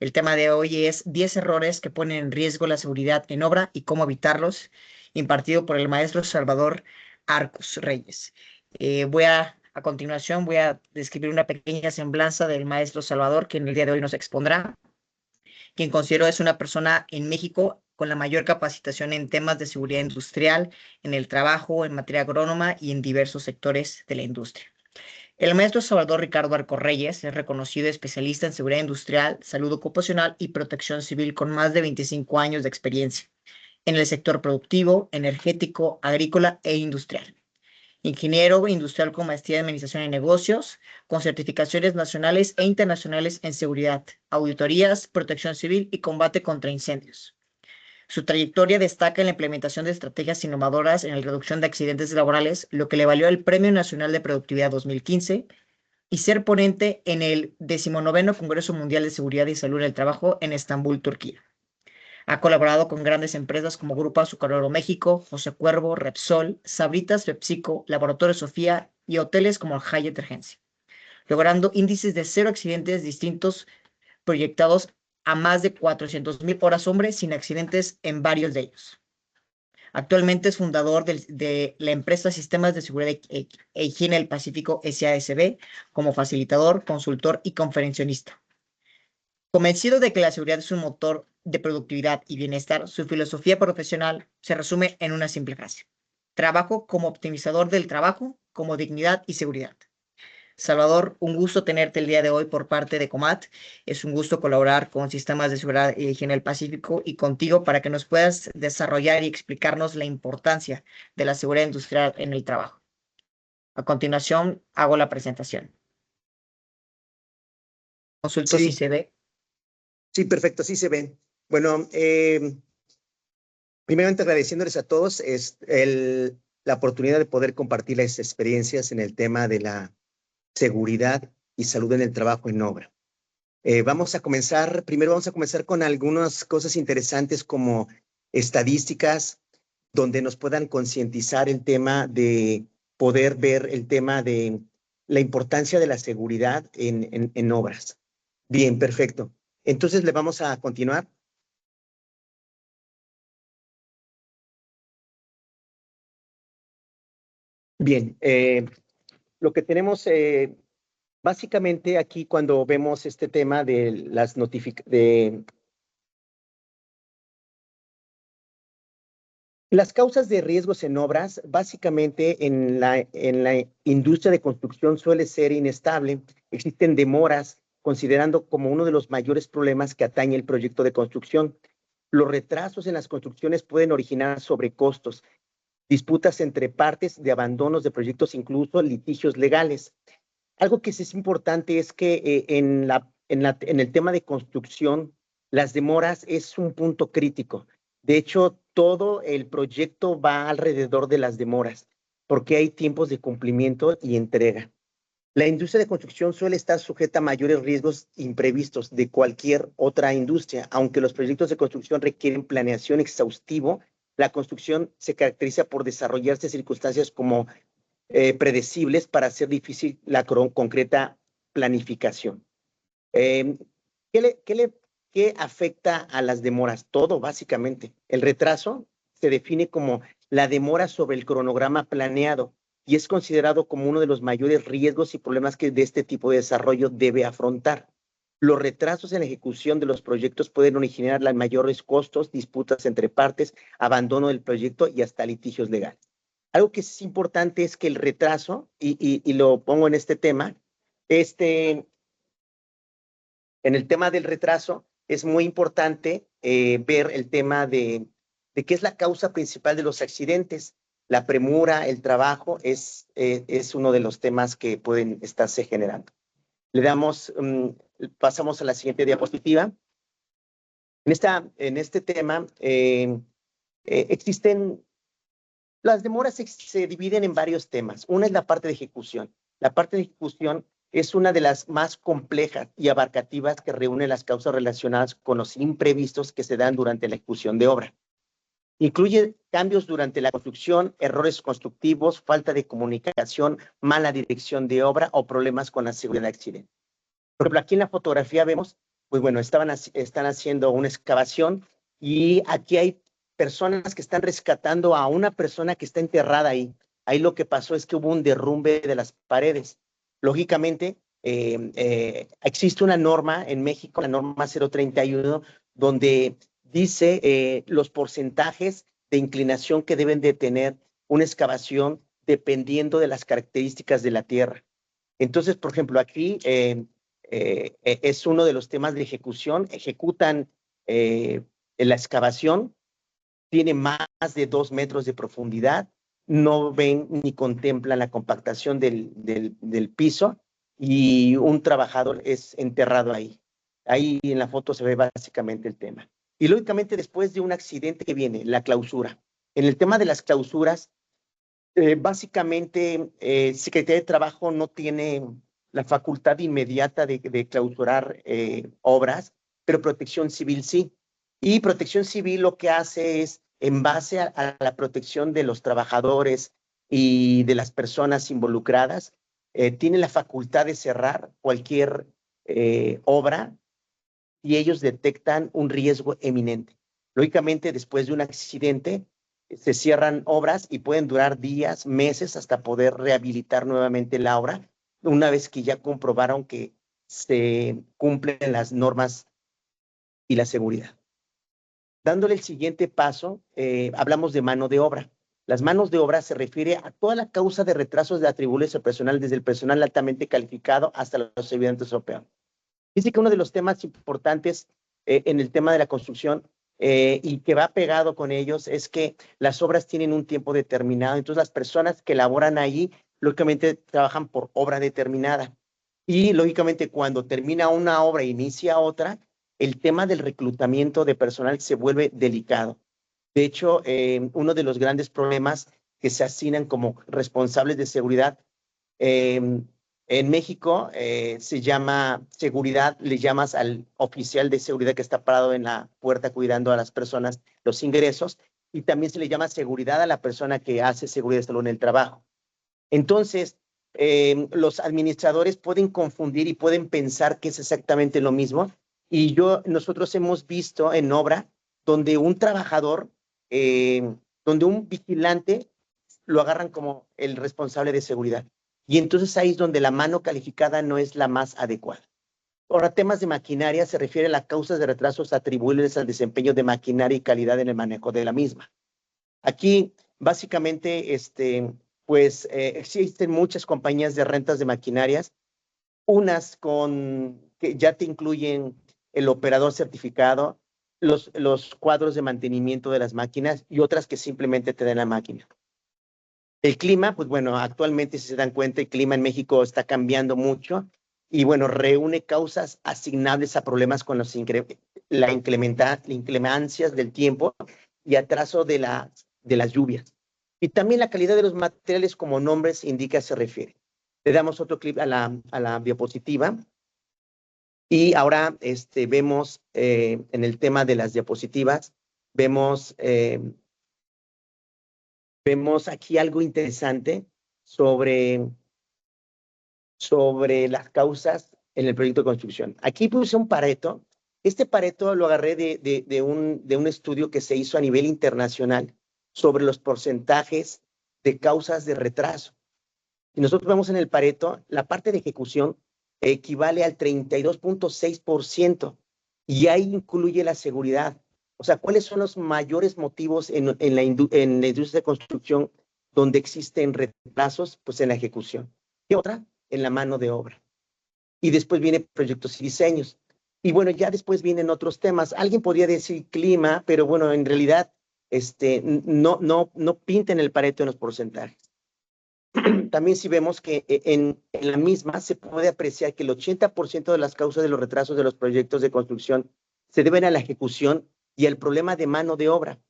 El tema de hoy es 10 errores que ponen en riesgo la seguridad en obra y cómo evitarlos, impartido por el maestro Salvador Arcos Reyes. A continuación, voy a describir una pequeña semblanza del maestro Salvador, que en el día de hoy nos expondrá, quien considero es una persona en México con la mayor capacitación en temas de seguridad industrial, en el trabajo, en materia agrónoma y en diversos sectores de la industria. El maestro Salvador Ricardo Arcos Reyes es reconocido especialista en seguridad industrial, salud ocupacional y protección civil con más de 25 años de experiencia en el sector productivo, energético, agrícola e industrial. Ingeniero industrial con maestría en administración de negocios, con certificaciones nacionales e internacionales en seguridad, auditorías, protección civil y combate contra incendios. Su trayectoria destaca en la implementación de estrategias innovadoras en la reducción de accidentes laborales, lo que le valió el Premio Nacional de Productividad 2015 y ser ponente en el 19º Congreso Mundial de Seguridad y Salud en el Trabajo en Estambul, Turquía. Ha colaborado con grandes empresas como Grupo Azucarero México, José Cuervo, Repsol, Sabritas, PepsiCo, Laboratorio Sofía y hoteles como el Hyatt Regency, logrando índices de 0 accidentes distintos proyectados a más de 400,000 horas hombre sin accidentes en varios de ellos. Actualmente es fundador de la empresa Sistemas de Seguridad e Higiene del Pacífico SASB como facilitador, consultor y conferencionista. Convencido de que la seguridad es un motor de productividad y bienestar, su filosofía profesional se resume en una simple frase: trabajo como optimizador del trabajo, como dignidad y seguridad. Salvador, un gusto tenerte el día de hoy por parte de Comat. Es un gusto colaborar con Sistemas de Seguridad e Higiene del Pacífico y contigo para que nos puedas desarrollar y explicarnos la importancia de la seguridad industrial en el trabajo. A continuación, hago la presentación. Consulto si Sí, se ve. sí, perfecto, sí se ven. Bueno, primeramente agradeciéndoles a todos la oportunidad de poder compartir las experiencias en el tema de la seguridad y salud en el trabajo en obra. Primero vamos a comenzar con algunas cosas interesantes como estadísticas, donde nos puedan concientizar el tema de poder ver el tema de la importancia de la seguridad en obras. Bien, perfecto. Entonces le vamos a continuar. Bien, lo que tenemos básicamente aquí cuando vemos este tema de las las causas de riesgos en obras, básicamente en la industria de construcción suele ser inestable. Existen demoras, considerando como uno de los mayores problemas que atañe el proyecto de construcción. Los retrasos en las construcciones pueden originar sobrecostos, disputas entre partes de abandonos de proyectos, incluso litigios legales. Algo que sí es importante es que en el tema de construcción, las demoras es un punto crítico. De hecho, todo el proyecto va alrededor de las demoras, porque hay tiempos de cumplimiento y entrega. La industria de construcción suele estar sujeta a mayores riesgos imprevistos de cualquier otra industria. Aunque los proyectos de construcción requieren planeación exhaustivo, la construcción se caracteriza por desarrollarse circunstancias como predecibles para hacer difícil la concreta planificación. ¿Qué afecta a las demoras? Todo, básicamente. El retraso se define como la demora sobre el cronograma planeado y es considerado como uno de los mayores riesgos y problemas que de este tipo de desarrollo debe afrontar. Los retrasos en la ejecución de los proyectos pueden originar los mayores costos, disputas entre partes, abandono del proyecto y hasta litigios legales. Algo que es importante es que el retraso, y lo pongo en este tema, en el tema del retraso es muy importante ver el tema de qué es la causa principal de los accidentes. La premura, el trabajo, es uno de los temas que pueden estarse generando. Pasamos a la siguiente diapositiva. En este tema existen. Las demoras se dividen en varios temas. Una es la parte de ejecución. La parte de ejecución es una de las más complejas y abarcativas que reúne las causas relacionadas con los imprevistos que se dan durante la ejecución de obra. Incluye cambios durante la construcción, errores constructivos, falta de comunicación, mala dirección de obra o problemas con la seguridad de accidente. Por ejemplo, aquí en la fotografía vemos pues bueno, están haciendo una excavación y aquí hay personas que están rescatando a una persona que está enterrada ahí. Ahí lo que pasó es que hubo un derrumbe de las paredes. Lógicamente, existe una norma en México, la norma 031, donde dice los porcentajes de inclinación que deben de tener una excavación dependiendo de las características de la tierra. Entonces, por ejemplo, aquí es uno de los temas de ejecución. Ejecutan la excavación, tiene más de 2 metros de profundidad, no ven ni contemplan la compactación del piso y un trabajador es enterrado ahí. Ahí en la foto se ve básicamente el tema. Y lógicamente después de un accidente que viene, la clausura. En el tema de las clausuras, básicamente, Secretaría de Trabajo no tiene la facultad inmediata de clausurar obras, pero Protección Civil sí. Y Protección Civil lo que hace es, en base a la protección de los trabajadores y de las personas involucradas, tiene la facultad de cerrar cualquier obra y ellos detectan un riesgo eminente. Lógicamente, después de un accidente, se cierran obras y pueden durar días, meses, hasta poder rehabilitar nuevamente la obra, una vez que ya comprobaron que se cumplen las normas y la seguridad. Dándole el siguiente paso, hablamos de mano de obra. Las manos de obra se refiere a toda la causa de retrasos de atribuibles al personal, desde el personal altamente calificado hasta los estudiantes europeos. Dice que uno de los temas importantes en el tema de la construcción y que va pegado con ellos es que las obras tienen un tiempo determinado. Entonces, las personas que laboran ahí, lógicamente, trabajan por obra determinada. Y, lógicamente, cuando termina una obra e inicia otra, el tema del reclutamiento de personal se vuelve delicado. De hecho, uno de los grandes problemas que se asignan como responsables de seguridad en México se llama seguridad, le llamas al oficial de seguridad que está parado en la puerta cuidando a las personas los ingresos, y también se le llama seguridad a la persona que hace seguridad de salud en el trabajo. Entonces, los administradores pueden confundir y pueden pensar que es exactamente lo mismo, y nosotros hemos visto en obra donde un trabajador, donde un vigilante lo agarran como el responsable de seguridad. Y entonces ahí es donde la mano calificada no es la más adecuada. Ahora, temas de maquinaria se refiere a las causas de retrasos atribuibles al desempeño de maquinaria y calidad en el manejo de la misma. Aquí, básicamente, pues existen muchas compañías de rentas de maquinarias, unas que ya te incluyen el operador certificado, los cuadros de mantenimiento de las máquinas y otras que simplemente te dan la máquina. El clima, pues bueno, actualmente, si se dan cuenta, el clima en México está cambiando mucho y bueno, reúne causas asignables a problemas con la inclemencias del tiempo y atraso de las lluvias. Y también la calidad de los materiales, como nombres indica, se refiere. Le damos otro clip a la diapositiva. Y ahora vemos en el tema de las diapositivas, vemos aquí algo interesante sobre las causas en el proyecto de construcción. Aquí puse un Pareto. Este Pareto lo agarré de un estudio que se hizo a nivel internacional sobre los porcentajes de causas de retraso. Si nosotros vemos en el Pareto, la parte de ejecución equivale al 32.6% y ahí incluye la seguridad. O sea, ¿cuáles son los mayores motivos en la industria de construcción donde existen retrasos? Pues en la ejecución. ¿Qué otra? En la mano de obra. Y después vienen proyectos y diseños. Y bueno, ya después vienen otros temas. Alguien podría decir clima, pero bueno, en realidad no pinten el Pareto en los porcentajes. También si vemos que en la misma se puede apreciar que el 80% de las causas de los retrasos de los proyectos de construcción se deben a la ejecución y al problema de mano de obra.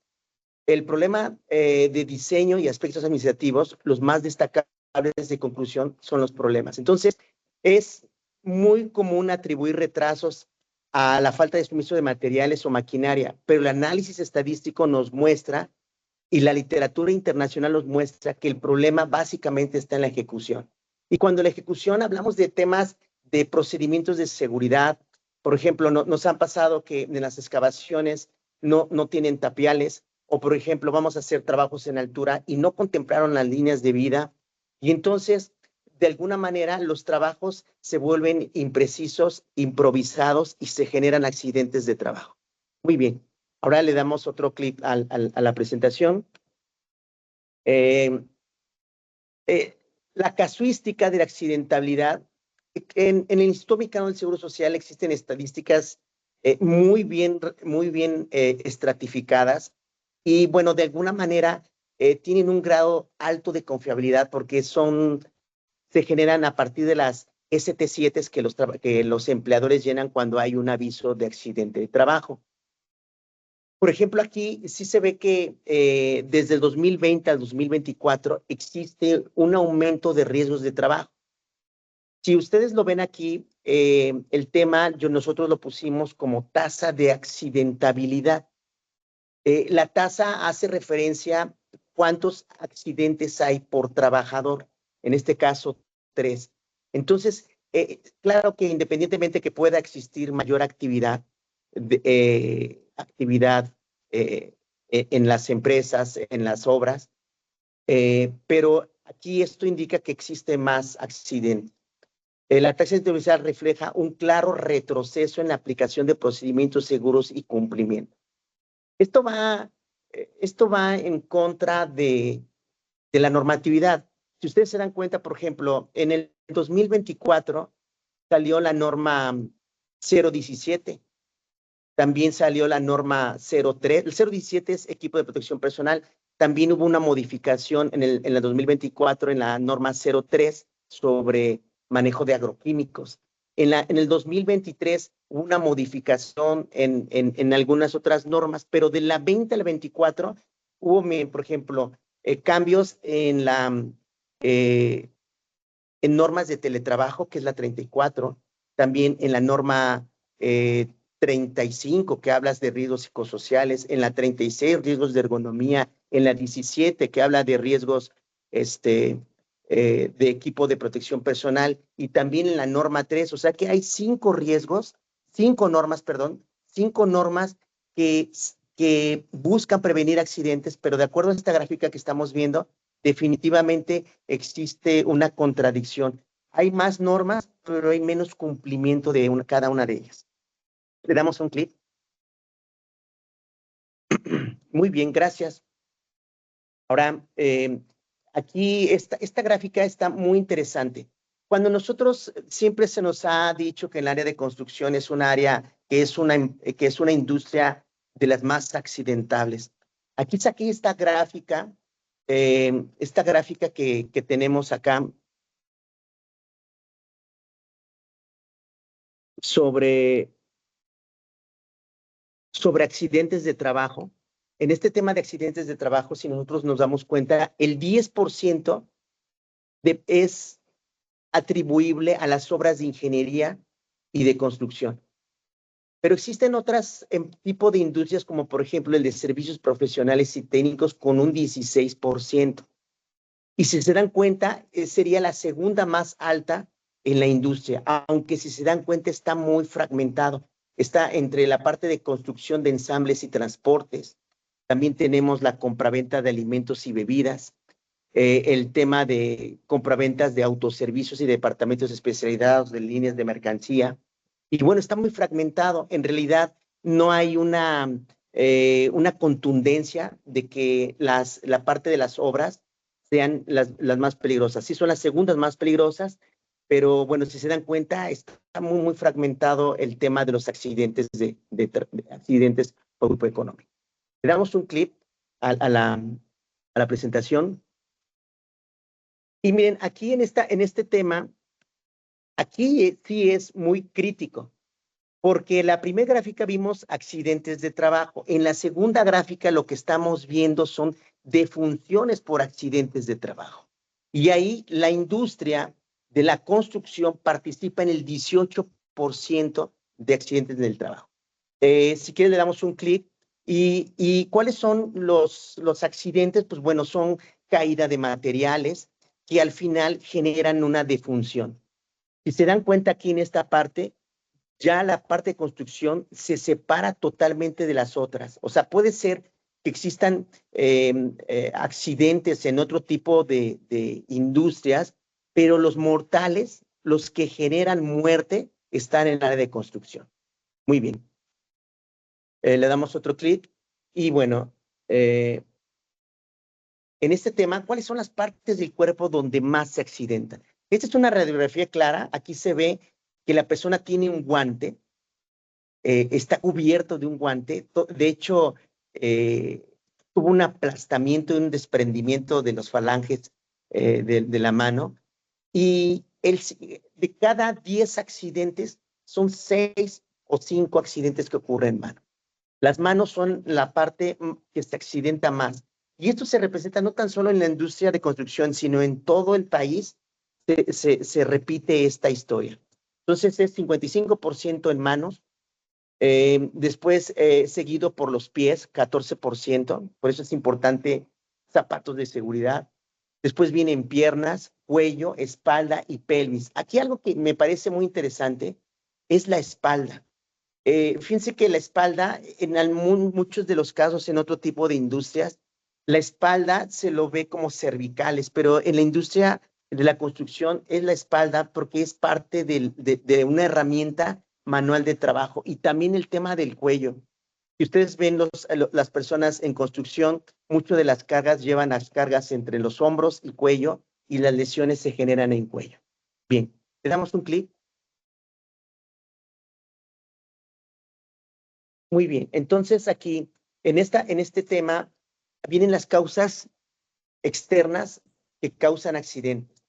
El problema de diseño y aspectos administrativos, los más destacables de conclusión, son los problemas. Entonces, es muy común atribuir retrasos a la falta de suministro de materiales o maquinaria, pero el análisis estadístico nos muestra y la literatura internacional nos muestra que el problema básicamente está en la ejecución. Y cuando la ejecución hablamos de temas de procedimientos de seguridad, Por ejemplo, nos han pasado que en las excavaciones no tienen tapiales, o por ejemplo, vamos a hacer trabajos en altura y no contemplaron las líneas de vida, y entonces, de alguna manera, los trabajos se vuelven imprecisos, improvisados y se generan accidentes de trabajo. Muy bien. Ahora le damos otro clip a la presentación. La casuística de la accidentabilidad. En el Instituto Mexicano del Seguro Social existen estadísticas muy bien estratificadas y, bueno, de alguna manera tienen un grado alto de confiabilidad porque se generan a partir de las ST7 que los empleadores llenan cuando hay un aviso de accidente de trabajo. Por ejemplo, aquí sí se ve que desde el 2020 al 2024 existe un aumento de riesgos de trabajo. Si ustedes lo ven aquí, el tema nosotros lo pusimos como tasa de accidentabilidad. La tasa hace referencia a cuántos accidentes hay por trabajador, en este caso 3. Entonces, claro que independientemente que pueda existir mayor actividad, en las empresas, en las obras, pero aquí esto indica que existe más accidentes. La tasa de accidentabilidad refleja un claro retroceso en la aplicación de procedimientos seguros y cumplimiento. Esto va en contra de la normatividad. Si ustedes se dan cuenta, por ejemplo, en el 2024 salió la norma 017, también salió la norma 03. El 017 es equipo de protección personal. También hubo una modificación en el 2024 en la norma 03 sobre manejo de agroquímicos. En el 2023 hubo una modificación en algunas otras normas, pero de la 20 a la 24 hubo, por ejemplo, cambios en normas de teletrabajo, que es la 34, también en la norma 35, que hablas de riesgos psicosociales, en la 36, riesgos de ergonomía, en la 17, que habla de riesgos de equipo de protección personal, y también en la norma 3, o sea que hay 5 normas que buscan prevenir accidentes, pero de acuerdo a esta gráfica que estamos viendo, definitivamente existe una contradicción. Hay más normas, pero hay menos cumplimiento de cada una de ellas. Le damos un clic. Muy bien, gracias. Ahora, aquí esta gráfica está muy interesante. Cuando nosotros siempre se nos ha dicho que el área de construcción es un área que es una industria de las más accidentables. Aquí saqué esta gráfica que tenemos acá sobre accidentes de trabajo. En este tema de accidentes de trabajo, si nosotros nos damos cuenta, el 10% es atribuible a las obras de ingeniería y de construcción. Pero existen otras tipo de industrias, como por ejemplo el de servicios profesionales y técnicos, con un 16%. Y si se dan cuenta, sería la segunda más alta en la industria, aunque si se dan cuenta está muy fragmentado. Está entre la parte de construcción de ensambles y transportes. También tenemos la compraventa de alimentos y bebidas, el tema de compraventas de autoservicios y departamentos especializados de líneas de mercancía. Y bueno, está muy fragmentado. En realidad no hay una contundencia de que la parte de las obras sean las más peligrosas. Sí son las segundas más peligrosas, pero bueno, si se dan cuenta, está muy fragmentado el tema de los accidentes de accidentes por grupo económico. Le damos un clip a la presentación. Y miren, aquí en este tema, aquí sí es muy crítico, porque la primera gráfica vimos accidentes de trabajo. En la segunda gráfica lo que estamos viendo son defunciones por accidentes de trabajo. Y ahí la industria de la construcción participa en el 18% de accidentes del trabajo. Si quieres le damos un clic. ¿Y cuáles son los accidentes? Pues bueno, son caída de materiales que al final generan una defunción. Si se dan cuenta aquí en esta parte, ya la parte de construcción se separa totalmente de las otras. O sea, puede ser que existan accidentes en otro tipo de industrias, pero los mortales, los que generan muerte, están en el área de construcción. Muy bien. Le damos otro clic y bueno, en este tema, ¿cuáles son las partes del cuerpo donde más se accidentan? Esta es una radiografía clara. Aquí se ve que la persona tiene un guante, está cubierto de un guante. De hecho, tuvo un aplastamiento y un desprendimiento de los falanges de la mano. Y de cada 10 accidentes, son 6 o 5 accidentes que ocurren en mano. Las manos son la parte que se accidenta más. Y esto se representa no tan solo en la industria de construcción, sino en todo el país se repite esta historia. Entonces es 55% en manos, después seguido por los pies, 14%, por eso es importante zapatos de seguridad. Después vienen piernas, cuello, espalda y pelvis. Aquí algo que me parece muy interesante es la espalda. Fíjense que la espalda, muchos de los casos en otro tipo de industrias, la espalda se lo ve como cervicales, pero en la industria de la construcción es la espalda porque es parte de una herramienta manual de trabajo y también el tema del cuello. Si ustedes ven las personas en construcción, muchas de las cargas llevan las cargas entre los hombros y cuello y las lesiones se generan en cuello. Bien, le damos un clic. Muy bien, entonces aquí, en este tema, vienen las causas externas que causan accidentes.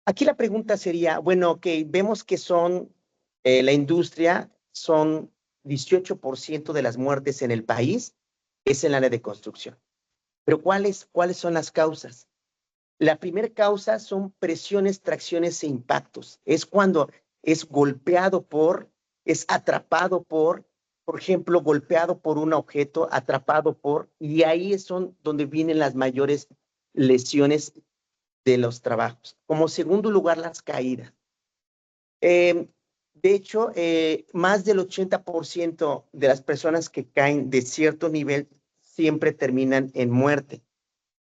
Aquí la pregunta sería, bueno, ok, vemos que la industria, son 18% de las muertes en el país, es en el área de construcción. Pero ¿cuáles son las causas? La primera causa son presiones, tracciones e impactos. Es cuando es golpeado es atrapado por ejemplo, golpeado por un objeto, atrapado y ahí son donde vienen las mayores lesiones de los trabajos. Como segundo lugar, las caídas. De hecho, más del 80% de las personas que caen de cierto nivel siempre terminan en muerte.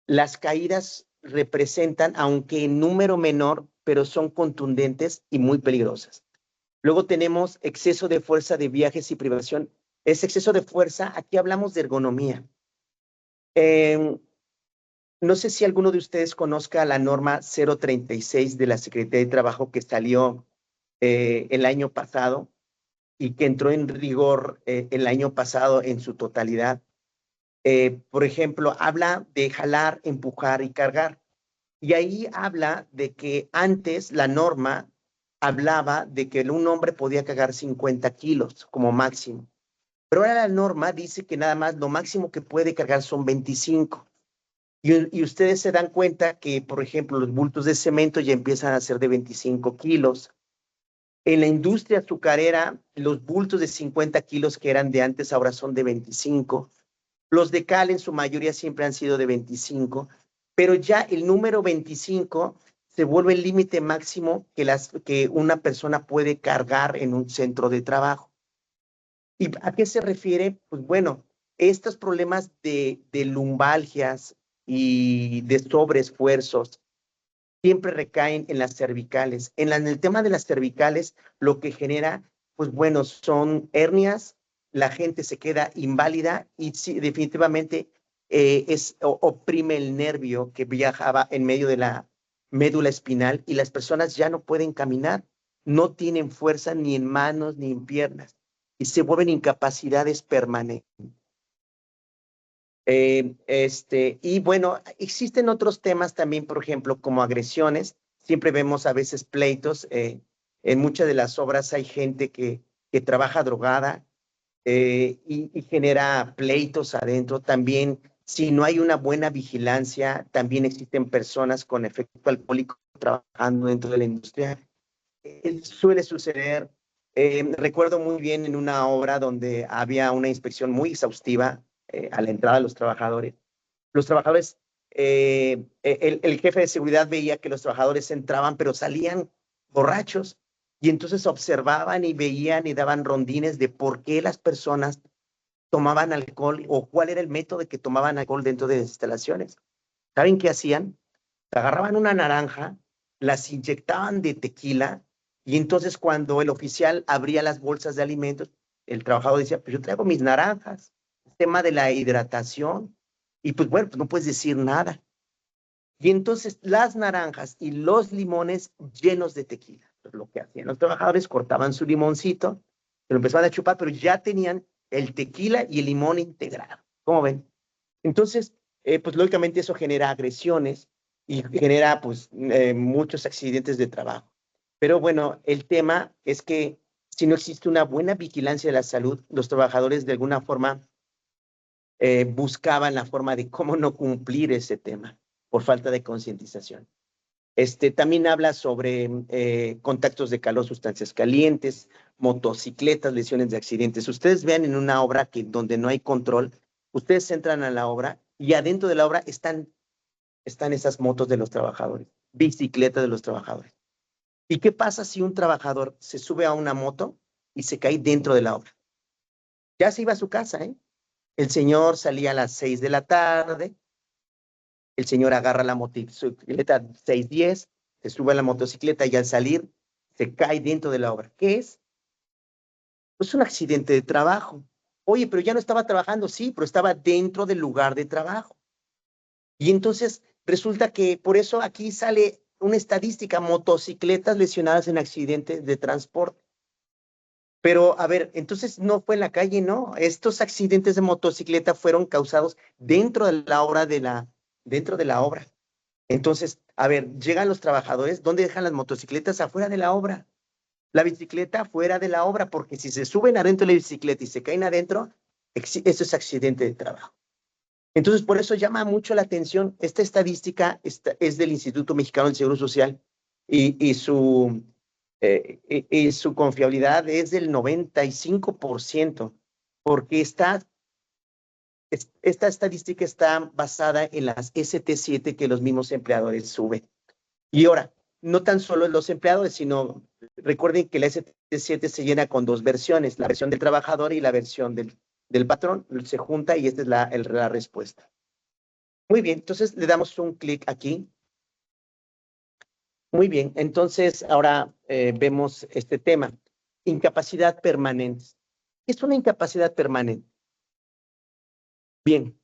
Las caídas representan, aunque en número menor, pero son contundentes y muy peligrosas. Luego tenemos exceso de fuerza de viajes y privación. Ese exceso de fuerza, aquí hablamos de ergonomía. No sé si alguno de ustedes conozca la norma 036 de la Secretaría de Trabajo que salió el año pasado y que entró en rigor el año pasado en su totalidad. Por ejemplo, habla de jalar, empujar y cargar. Y ahí habla de que antes la norma hablaba de que un hombre podía cargar 50 kilos como máximo. Pero ahora la norma dice que nada más lo máximo que puede cargar son 25. Y ustedes se dan cuenta que, por ejemplo, los bultos de cemento ya empiezan a ser de 25 kilos. En la industria azucarera, los bultos de 50 kilos que eran de antes ahora son de 25. Los de cal en su mayoría siempre han sido de 25, pero ya el número 25 se vuelve el límite máximo que una persona puede cargar en un centro de trabajo. ¿Y a qué se refiere? Pues bueno, estos problemas de lumbalgias y de sobreesfuerzos siempre recaen en las cervicales. En el tema de las cervicales, lo que genera, pues bueno, son hernias, la gente se queda inválida y sí, definitivamente oprime el nervio que viajaba en medio de la médula espinal y las personas ya no pueden caminar, no tienen fuerza ni en manos ni en piernas y se vuelven incapacidades permanentes. Y bueno, existen otros temas también, por ejemplo, como agresiones. Siempre vemos a veces pleitos. En muchas de las obras hay gente que trabaja drogada y genera pleitos adentro. También, si no hay una buena vigilancia, también existen personas con efecto alcohólico trabajando dentro de la industria. Suele suceder. Recuerdo muy bien en una obra donde había una inspección muy exhaustiva a la entrada de los trabajadores. Los trabajadores, el jefe de seguridad veía que los trabajadores entraban, pero salían borrachos Y entonces observaban y veían y daban rondines de por qué las personas tomaban alcohol o cuál era el método de que tomaban alcohol dentro de las instalaciones. ¿Saben qué hacían? Agarraban una naranja, las inyectaban de tequila y entonces cuando el oficial abría las bolsas de alimentos, el trabajador decía, pues yo traigo mis naranjas, el tema de la hidratación. Y pues bueno, pues no puedes decir nada. Y entonces las naranjas y los limones llenos de tequila. Pues lo que hacían los trabajadores, cortaban su limoncito, se lo empezaban a chupar, pero ya tenían el tequila y el limón integrado. ¿Cómo ven? Entonces, pues lógicamente eso genera agresiones y genera pues muchos accidentes de trabajo. Pero bueno, el tema es que si no existe una buena vigilancia de la salud, los trabajadores de alguna forma buscaban la forma de cómo no cumplir ese tema por falta de concientización. También habla sobre contactos de calor, sustancias calientes, motocicletas, lesiones de accidentes. Ustedes vean en una obra que donde no hay control, ustedes entran a la obra y adentro de la obra están esas motos de los trabajadores, bicicletas de los trabajadores. ¿Y qué pasa si un trabajador se sube a una moto y se cae dentro de la obra? Ya se iba a su casa, ¿eh? El señor salía a las 6 de la tarde, el señor agarra la motocicleta 6:10, se sube a la motocicleta y al salir se cae dentro de la obra. ¿Qué es? Pues un accidente de trabajo. Oye, pero ya no estaba trabajando, sí, pero estaba dentro del lugar de trabajo. Y entonces resulta que por eso aquí sale una estadística, motocicletas lesionadas en accidentes de transporte. Pero, a ver, entonces no fue en la calle, no. Estos accidentes de motocicleta fueron causados dentro de la obra dentro de la obra. Entonces, a ver, llegan los trabajadores, ¿dónde dejan las motocicletas? Afuera de la obra. La bicicleta fuera de la obra, porque si se suben adentro de la bicicleta y se caen adentro, eso es accidente de trabajo. Entonces, por eso llama mucho la atención. Esta estadística es del Instituto Mexicano del Seguro Social y su confiabilidad es del 95%, porque esta estadística está basada en las ST7 que los mismos empleadores suben. Y ahora, no tan solo los empleadores, sino recuerden que la ST7 se llena con dos versiones, la versión del trabajador y la versión del patrón. Se junta y esta es la respuesta. Muy bien, entonces le damos un clic aquí. Muy bien, entonces ahora vemos este tema. Incapacidad permanente. ¿Qué es una incapacidad permanente? Bien,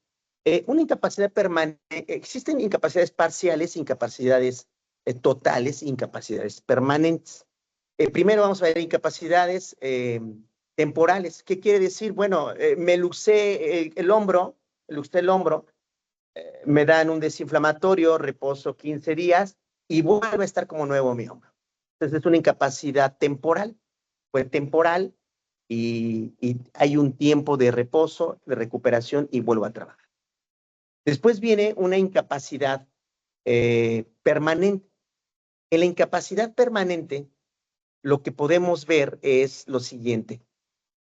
una incapacidad permanente, existen incapacidades parciales, incapacidades totales, incapacidades permanentes. Primero vamos a ver incapacidades temporales. ¿Qué quiere decir? Bueno, me luxé el hombro, me dan un desinflamatorio, reposo 15 días y vuelve a estar como nuevo mi hombro. Entonces es una incapacidad temporal, fue temporal y hay un tiempo de reposo, de recuperación y vuelvo a trabajar. Después viene una incapacidad permanente. En la incapacidad permanente, lo que podemos ver es lo siguiente.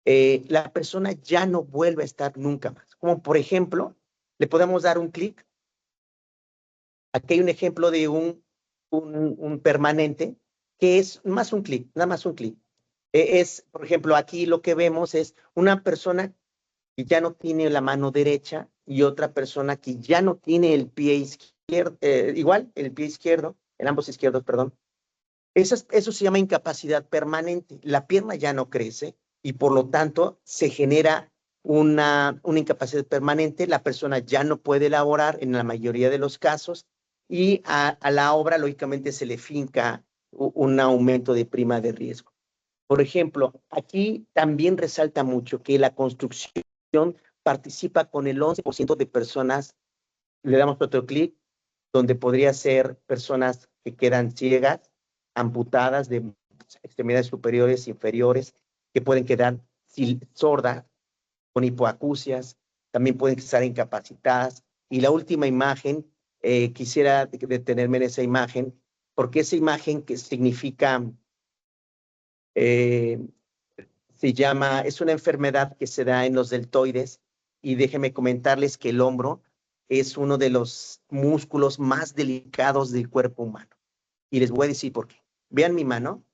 La persona ya no vuelve a estar nunca más. Como por ejemplo, le podemos dar un clic. Aquí hay un ejemplo de un permanente que es más un clic, nada más un clic. Por ejemplo, aquí lo que vemos es una persona que ya no tiene la mano derecha y otra persona que ya no tiene el pie izquierdo, igual el pie izquierdo, en ambos izquierdos, perdón. Eso se llama incapacidad permanente. La pierna ya no crece y por lo tanto se genera una incapacidad permanente. La persona ya no puede elaborar en la mayoría de los casos y a la obra lógicamente se le finca un aumento de prima de riesgo. Por ejemplo, aquí también resalta mucho que la construcción participa con el 11% de personas, le damos otro clic, donde podría ser personas que quedan ciegas, amputadas de extremidades superiores, inferiores, que pueden quedar sordas, con hipoacusias, también pueden estar incapacitadas. Y la última imagen, quisiera detenerme en esa imagen, porque esa imagen que significa, es una enfermedad que se da en los deltoides, y déjenme comentarles que el hombro es uno de los músculos más delicados del cuerpo humano. Y les voy a decir por qué. Vean mi mano.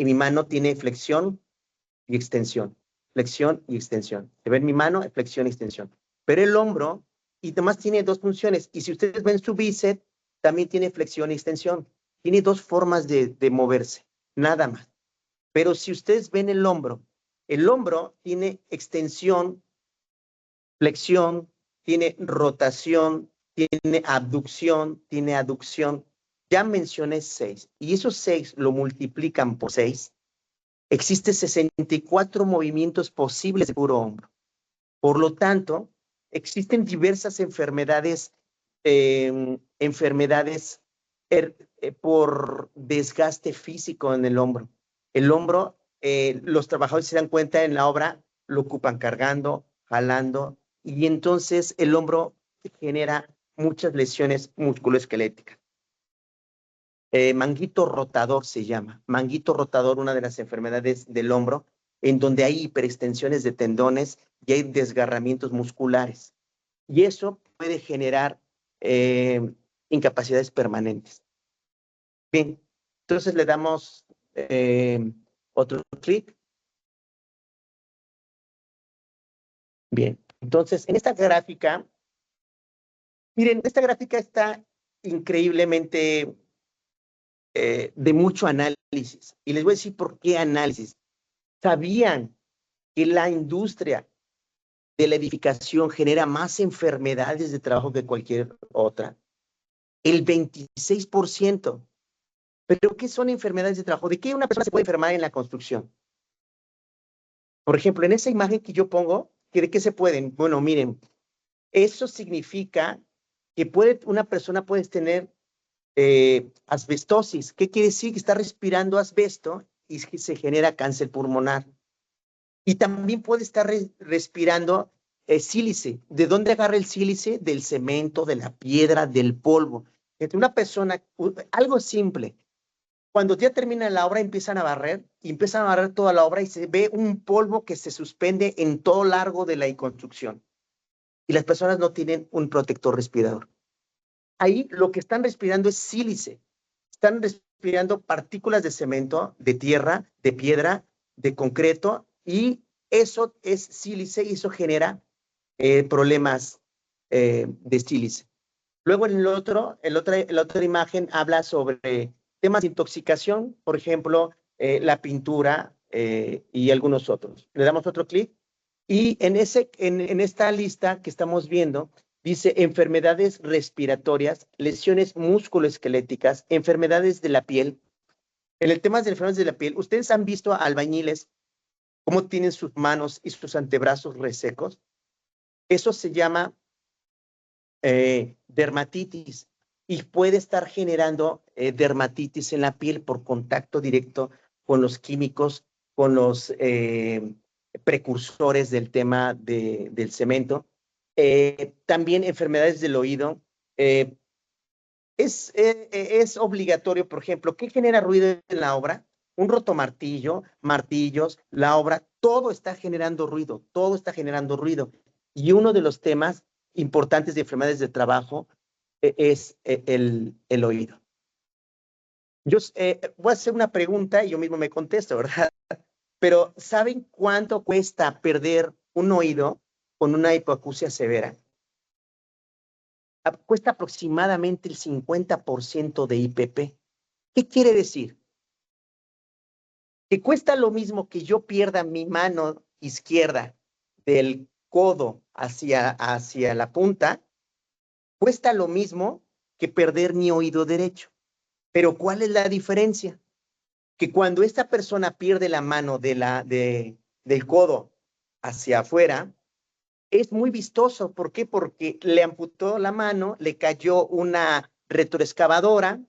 y mi mano tiene flexión y extensión. Flexión y extensión. Se ve en mi mano, flexión y extensión. Pero el hombro, y además tiene dos funciones. Y si ustedes ven su bíceps, también tiene flexión y extensión. Tiene dos formas de moverse, nada más. Pero si ustedes ven el hombro tiene extensión, flexión, tiene rotación, tiene abducción, tiene aducción. Ya mencioné 6. Y esos 6 lo multiplican por 6. Existen 64 movimientos posibles de puro hombro. Por lo tanto, existen diversas enfermedades, por desgaste físico en el hombro. El hombro, los trabajadores se dan cuenta en la obra, lo ocupan cargando, jalando, y entonces el hombro genera muchas lesiones musculoesqueléticas. Manguito rotador se llama. Manguito rotador, una de las enfermedades del hombro, en donde hay hiperextensiones de tendones y hay desgarramientos musculares. Y eso puede generar incapacidades permanentes. Bien, entonces le damos otro clic. Bien, entonces en esta gráfica, miren, esta gráfica está increíblemente de mucho análisis. Y les voy a decir por qué análisis. ¿Sabían que la industria de la edificación genera más enfermedades de trabajo que cualquier otra? El 26%. ¿Pero qué son enfermedades de trabajo? ¿De qué una persona se puede enfermar en la construcción? Por ejemplo, en esa imagen que yo pongo, ¿de qué se pueden? Bueno, miren, eso significa que una persona puede tener asbestosis. ¿Qué quiere decir? Que está respirando asbesto y se genera cáncer pulmonar. Y también puede estar respirando sílice. ¿De dónde agarra el sílice? Del cemento, de la piedra, del polvo. Entre una persona, algo simple. Cuando ya termina la obra, empiezan a barrer toda la obra y se ve un polvo que se suspende en todo largo de la construcción. Y las personas no tienen un protector respirador. Ahí lo que están respirando es sílice. Están respirando partículas de cemento, de tierra, de piedra, de concreto, y eso es sílice y eso genera problemas de sílice. Luego en la otra imagen habla sobre temas de intoxicación, por ejemplo, la pintura y algunos otros. Le damos otro clic y en esta lista que estamos viendo dice enfermedades respiratorias, lesiones musculoesqueléticas, enfermedades de la piel. En el tema de enfermedades de la piel, ¿ustedes han visto a albañiles cómo tienen sus manos y sus antebrazos resecos? Eso se llama dermatitis y puede estar generando dermatitis en la piel por contacto directo con los químicos, con los precursores del tema del cemento. También enfermedades del oído. Es obligatorio, por ejemplo, ¿qué genera ruido en la obra? Un rotomartillo, martillos, la obra, todo está generando ruido, todo está generando ruido. Y uno de los temas importantes de enfermedades de trabajo es el oído. Yo voy a hacer una pregunta y yo mismo me contesto, ¿verdad? Pero ¿saben cuánto cuesta perder un oído con una hipoacusia severa? Cuesta aproximadamente el 50% de IPP. ¿Qué quiere decir? Que cuesta lo mismo que yo pierda mi mano izquierda del codo hacia la punta, cuesta lo mismo que perder mi oído derecho. Pero ¿cuál es la diferencia? Que cuando esta persona pierde la mano del codo hacia afuera, es muy vistoso. ¿Por qué? Porque le amputó la mano, le cayó una retroexcavadora,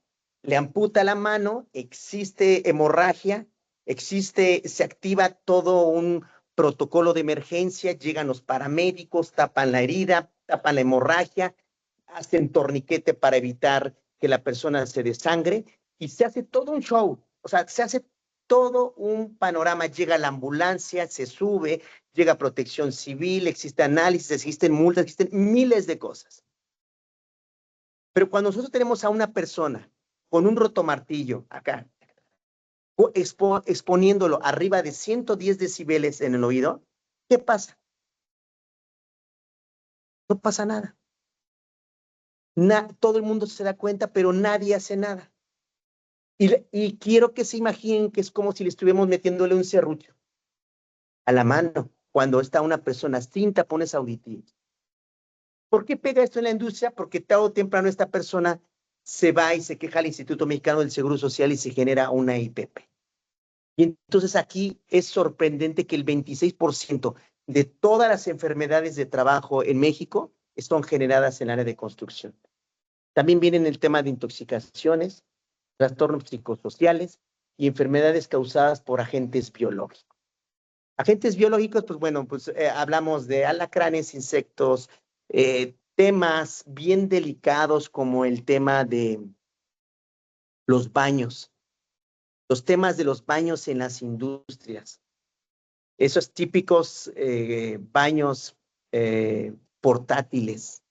le amputa la mano, existe hemorragia, se activa todo un protocolo de emergencia, llegan los paramédicos, tapan la herida, tapan la hemorragia, hacen torniquete para evitar que la persona se desangre y se hace todo un show. O sea, se hace todo un panorama. Llega la ambulancia, se sube, llega protección civil, existe análisis, existen multas, existen miles de cosas. Pero cuando nosotros tenemos a una persona con un rotomartillo acá, exponiéndolo arriba de 110 decibeles en el oído, ¿qué pasa? No pasa nada. Todo el mundo se da cuenta, pero nadie hace nada. Y quiero que se imaginen que es como si le estuviéramos metiéndole un serrucho a la mano cuando está una persona sin tapones auditivos. ¿Por qué pega esto en la industria? Porque tarde o temprano esta persona se va y se queja al Instituto Mexicano del Seguro Social y se genera una IPP. Y entonces aquí es sorprendente que el 26% de todas las enfermedades de trabajo en México son generadas en el área de construcción. También viene el tema de intoxicaciones, trastornos psicosociales y enfermedades causadas por agentes biológicos. Agentes biológicos, pues bueno, pues hablamos de alacranes, insectos, temas bien delicados como el tema de los baños, los temas de los baños en las industrias, esos típicos baños portátiles.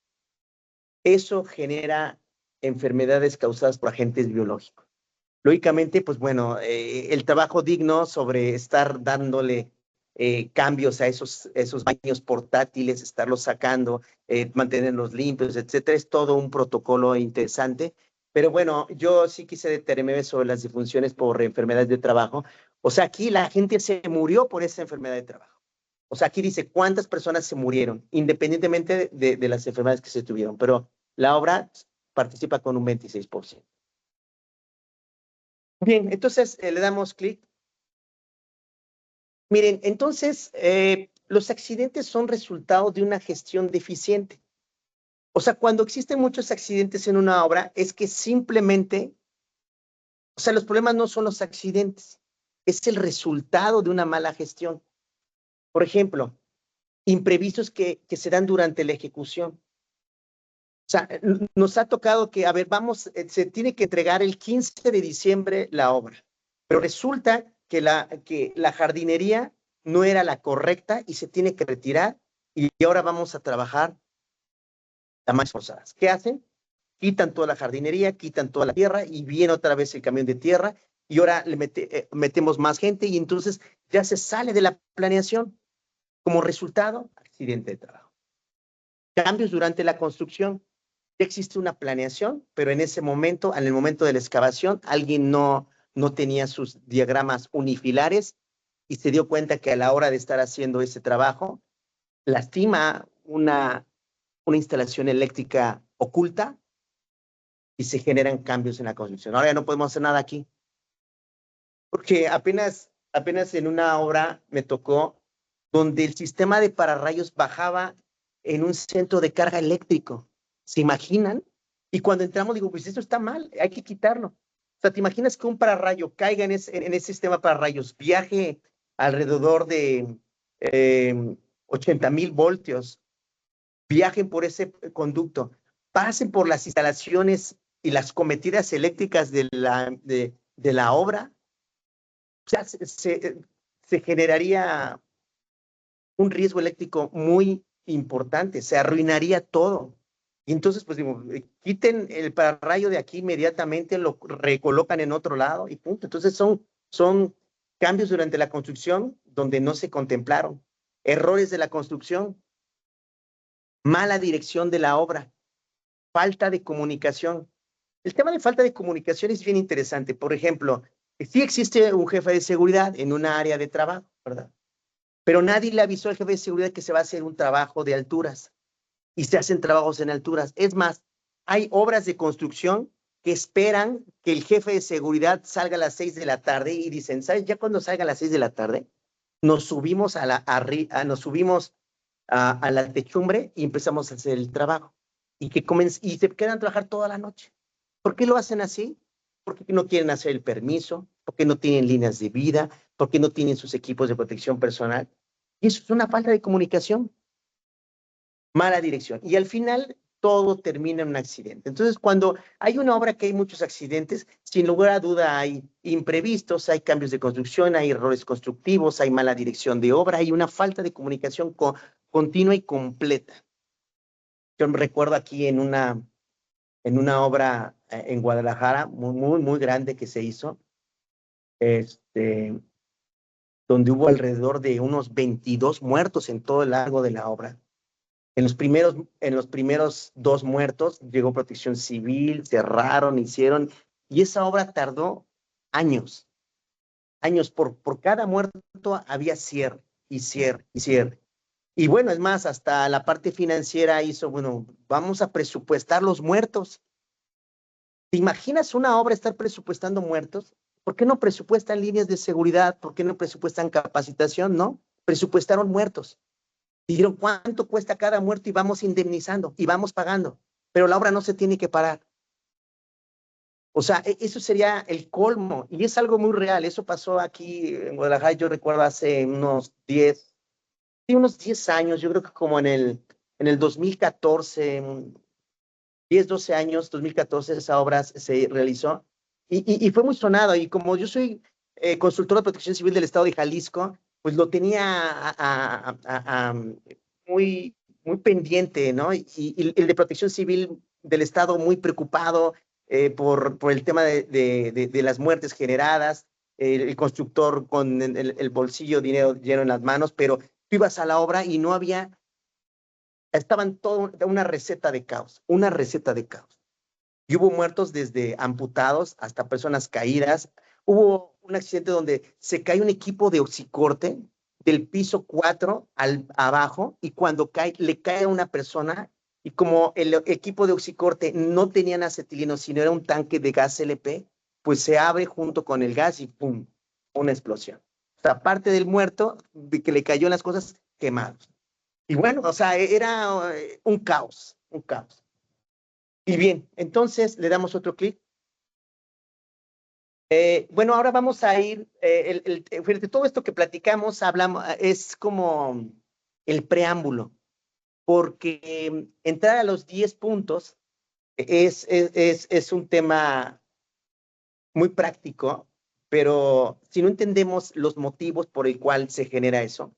Eso genera enfermedades causadas por agentes biológicos. Lógicamente, pues bueno, el trabajo digno sobre estar dándole cambios a esos baños portátiles, estarlos sacando, mantenerlos limpios, etcétera, es todo un protocolo interesante. Pero bueno, yo sí quise detenerme sobre las disfunciones por enfermedades de trabajo. O sea, aquí la gente se murió por esa enfermedad de trabajo. O sea, aquí dice cuántas personas se murieron, independientemente de las enfermedades que se tuvieron. Pero la obra participa con un 26%. Bien, entonces le damos clic. Miren, entonces los accidentes son resultado de una gestión deficiente. O sea, cuando existen muchos accidentes en una obra, es que simplemente, o sea, los problemas no son los accidentes, es el resultado de una mala gestión. Por ejemplo, imprevistos que se dan durante la ejecución. O sea, nos ha tocado que, a ver, se tiene que entregar el 15 de diciembre la obra, pero resulta que la jardinería no era la correcta y se tiene que retirar y ahora vamos a trabajar a más forzadas. ¿Qué hacen? Quitan toda la jardinería, quitan toda la tierra y viene otra vez el camión de tierra y ahora metemos más gente y entonces ya se sale de la planeación. Como resultado, accidente de trabajo. Cambios durante la construcción. Ya existe una planeación, pero en ese momento, en el momento de la excavación, alguien no tenía sus diagramas unifilares y se dio cuenta que a la hora de estar haciendo ese trabajo, lastima una instalación eléctrica oculta y se generan cambios en la construcción. Ahora ya no podemos hacer nada aquí, porque apenas en una obra me tocó donde el sistema de pararrayos bajaba en un centro de carga eléctrico. ¿Se imaginan? Y cuando entramos digo, pues esto está mal, hay que quitarlo. O sea, ¿te imaginas que un pararrayo caiga en ese sistema de pararrayos, viaje alrededor de 80,000 voltios, viajen por ese conducto, pasen por las instalaciones y las cometidas eléctricas de la obra? O sea, se generaría un riesgo eléctrico muy importante, se arruinaría todo. Y entonces, pues digo, quiten el pararrayo de aquí inmediatamente, lo recolocan en otro lado y punto. Entonces son cambios durante la construcción donde no se contemplaron, errores de la construcción, mala dirección de la obra, falta de comunicación. El tema de falta de comunicación es bien interesante. Por ejemplo, sí existe un jefe de seguridad en una área de trabajo, ¿verdad? Pero nadie le avisó al jefe de seguridad que se va a hacer un trabajo de alturas y se hacen trabajos en alturas. Es más, hay obras de construcción que esperan que el jefe de seguridad salga a las 6 de la tarde y dicen, ¿sabes? Ya cuando salga a las 6 de la tarde, nos subimos a la techumbre y empezamos a hacer el trabajo. Y se quedan a trabajar toda la noche. ¿Por qué lo hacen así? Porque no quieren hacer el permiso, porque no tienen líneas de vida, porque no tienen sus equipos de protección personal. Y eso es una falta de comunicación, mala dirección. Y al final todo termina en un accidente. Entonces, cuando hay una obra que hay muchos accidentes, sin lugar a duda hay imprevistos, hay cambios de construcción, hay errores constructivos, hay mala dirección de obra, hay una falta de comunicación continua y completa. Yo me recuerdo aquí en una obra en Guadalajara, muy, muy, muy grande que se hizo, este, donde hubo alrededor de unos 22 muertos en todo el largo de la obra. En los primeros 2 muertos llegó Protección Civil, cerraron, hicieron, y esa obra tardó años, años. Por cada muerto había cierre, y cierre, y cierre. Y bueno, es más, hasta la parte financiera hizo, bueno, vamos a presupuestar los muertos. ¿Te imaginas una obra estar presupuestando muertos? ¿Por qué no presupuestan líneas de seguridad? ¿Por qué no presupuestan capacitación? No, presupuestaron muertos. Dijeron cuánto cuesta cada muerto y vamos indemnizando y vamos pagando, pero la obra no se tiene que parar. O sea, eso sería el colmo y es algo muy real. Eso pasó aquí en Guadalajara, yo recuerdo hace unos 10 años, yo creo que como en el 2014, 10, 12 años, 2014, esa obra se realizó y fue muy sonado. Y como yo soy consultor de Protección Civil del Estado de Jalisco, pues lo tenía muy, muy pendiente, ¿no? Y el de Protección Civil del Estado muy preocupado por el tema de las muertes generadas, el constructor con el bolsillo dinero lleno en las manos, pero tú ibas a la obra y no había, estaban toda una receta de caos, una receta de caos. Y hubo muertos desde amputados hasta personas caídas. Hubo un accidente donde se cae un equipo de oxicorte del piso 4 abajo y cuando cae, le cae a una persona y como el equipo de oxicorte no tenían acetileno, sino era un tanque de gas LP, pues se abre junto con el gas y ¡pum! Una explosión. O sea, aparte del muerto, de que le cayó en las cosas quemados. Y bueno, o sea, era un caos, un caos. Y bien, entonces le damos otro clic. Bueno, ahora vamos a ir, fíjate, todo esto que platicamos, hablamos, es como el preámbulo, porque entrar a los 10 puntos es un tema muy práctico, pero si no entendemos los motivos por el cual se genera eso,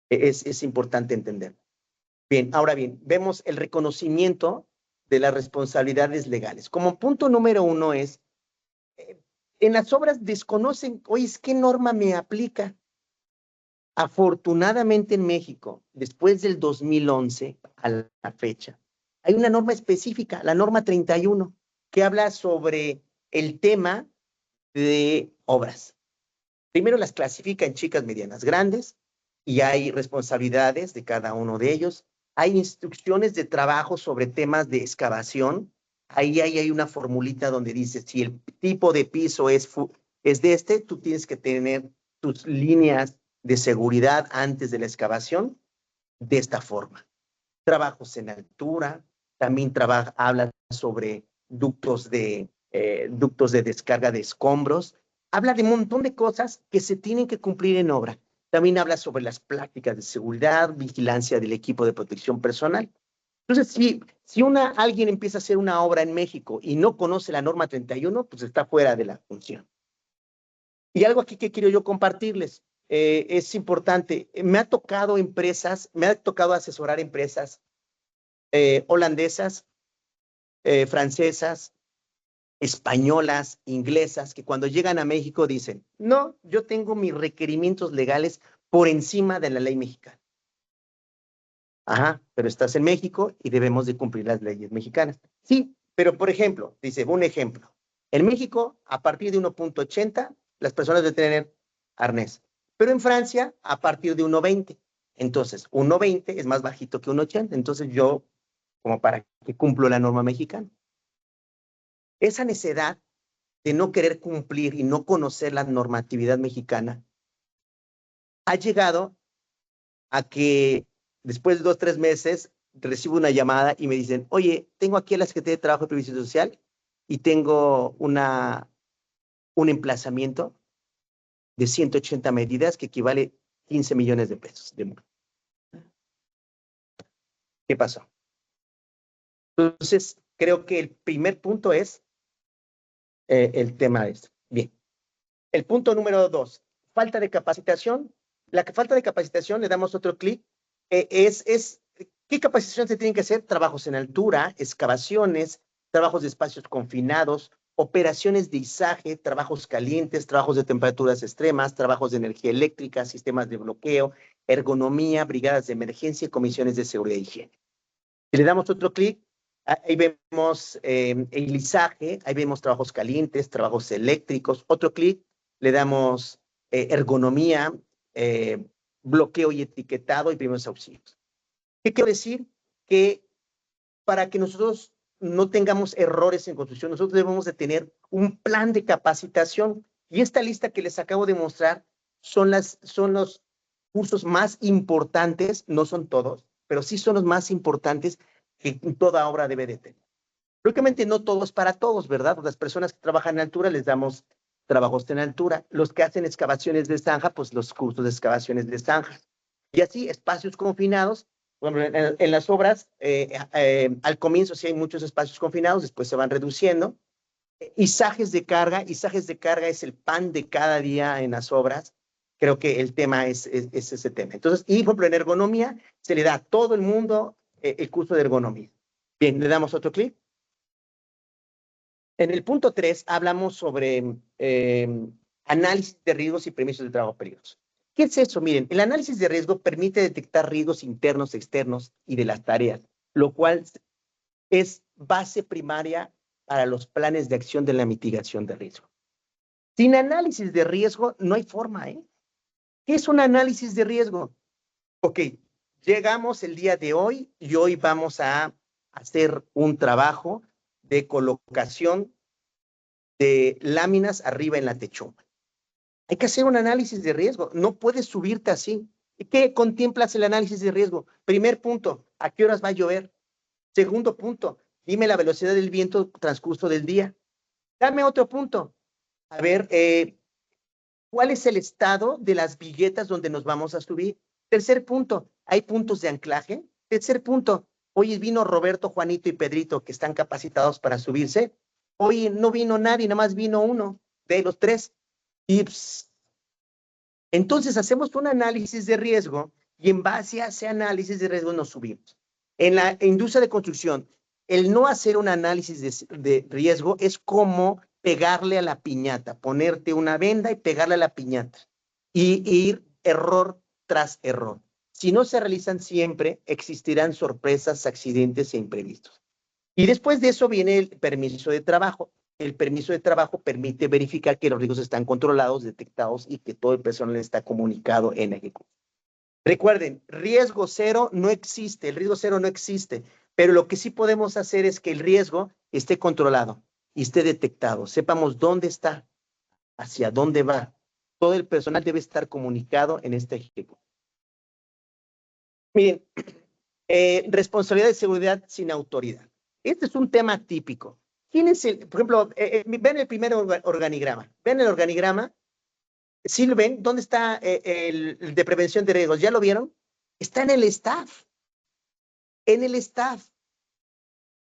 es importante entender. Bien, ahora bien, vemos el reconocimiento de las responsabilidades legales. Como punto número 1 es, en las obras desconocen, oye, ¿qué norma me aplica? Afortunadamente en México, después del 2011 a la fecha, hay una norma específica, la norma 31, que habla sobre el tema de obras. Primero las clasifica en chicas, medianas, grandes, y hay responsabilidades de cada uno de ellos. Hay instrucciones de trabajo sobre temas de excavación. Ahí hay una formulita donde dice, si el tipo de piso es de tú tienes que tener tus líneas de seguridad antes de la excavación de esta forma. Trabajos en altura, también habla sobre ductos de descarga de escombros, habla de un montón de cosas que se tienen que cumplir en obra. También habla sobre las prácticas de seguridad, vigilancia del equipo de protección personal. Entonces, si alguien empieza a hacer una obra en México y no conoce la norma 31, pues está fuera de la función. Y algo aquí que quiero yo compartirles, es importante, me ha tocado asesorar empresas holandesas, francesas, españolas, inglesas, que cuando llegan a México dicen, no, yo tengo mis requerimientos legales por encima de la ley mexicana. Ajá, pero estás en México y debemos de cumplir las leyes mexicanas. Sí, pero por ejemplo, dice, un ejemplo, en México, a partir de 1.80, las personas deben tener arnés, pero en Francia, a partir de 1.20. Entonces, 1.20 es más bajito que 1.80, entonces yo, como para que cumplo la norma mexicana. Esa necedad de no querer cumplir y no conocer la normatividad mexicana ha llegado a que después de 2, 3 meses recibo una llamada y me dicen, oye, tengo aquí a la Secretaría de Trabajo y Previsión Social y tengo un emplazamiento de 180 medidas que equivale 15 millones de pesos de multa. ¿Qué pasó? Entonces, creo que el primer punto es el tema de esto. Bien. El punto número 2, falta de capacitación. La falta de capacitación, le damos otro clic, ¿qué capacitación se tienen que hacer? Trabajos en altura, excavaciones, trabajos de espacios confinados, operaciones de izaje, trabajos calientes, trabajos de temperaturas extremas, trabajos de energía eléctrica, sistemas de bloqueo, ergonomía, brigadas de emergencia y comisiones de seguridad y higiene. Si le damos otro clic, ahí vemos el izaje, ahí vemos trabajos calientes, trabajos eléctricos. Otro clic, le damos ergonomía, bloqueo y etiquetado y primeros auxilios. ¿Qué quiero decir? Que para que nosotros no tengamos errores en construcción, nosotros debemos de tener un plan de capacitación. Y esta lista que les acabo de mostrar son los cursos más importantes, no son todos, pero sí son los más importantes que toda obra debe de tener. Lógicamente no todo es para todos, ¿verdad? Las personas que trabajan en altura les damos trabajos en altura. Los que hacen excavaciones de zanja, pues los cursos de excavaciones de zanja. Y así, espacios confinados. Bueno, en las obras, al comienzo sí hay muchos espacios confinados, después se van reduciendo. Izajes de carga es el pan de cada día en las obras. Creo que el tema es ese tema. Entonces, y por ejemplo, en ergonomía se le da a todo el mundo el curso de ergonomía. Bien, le damos otro clic. En el punto 3 hablamos sobre análisis de riesgos y permisos de trabajo peligroso. ¿Qué es eso? Miren, el análisis de riesgo permite detectar riesgos internos, externos y de las tareas, lo cual es base primaria para los planes de acción de la mitigación de riesgo. Sin análisis de riesgo no hay forma, ¿eh? ¿Qué es un análisis de riesgo? Ok, llegamos el día de hoy y hoy vamos a hacer un trabajo de colocación de láminas arriba en la techumbre. Hay que hacer un análisis de riesgo. No puedes subirte así. ¿Qué contemplas el análisis de riesgo? Primer punto, ¿a qué horas va a llover? Segundo punto, dime la velocidad del viento transcurso del día. Dame otro punto. A ver, ¿cuál es el estado de las viguetas donde nos vamos a subir? Tercer punto, ¿hay puntos de anclaje? Tercer punto, hoy vino Roberto, Juanito y Pedrito que están capacitados para subirse. Hoy no vino nadie, nada más vino uno de los tres. Y entonces hacemos un análisis de riesgo y en base a ese análisis de riesgo nos subimos. En la industria de construcción, el no hacer un análisis de riesgo es como pegarle a la piñata, ponerte una venda y pegarle a la piñata y ir error tras error. Si no se realizan siempre, existirán sorpresas, accidentes e imprevistos. Y después de eso viene el permiso de trabajo. El permiso de trabajo permite verificar que los riesgos están controlados, detectados y que todo el personal está comunicado en ejecución. Recuerden, riesgo cero no existe, el riesgo cero no existe, pero lo que sí podemos hacer es que el riesgo esté controlado y esté detectado, sepamos dónde está, hacia dónde va. Todo el personal debe estar comunicado en esta ejecución. Miren, responsabilidad de seguridad sin autoridad. Este es un tema típico. ¿Quién es el, por ejemplo, ven el primer organigrama? ¿Ven el organigrama? ¿Sí lo ven? ¿Dónde está el de prevención de riesgos? ¿Ya lo vieron? Está en el staff. En el staff.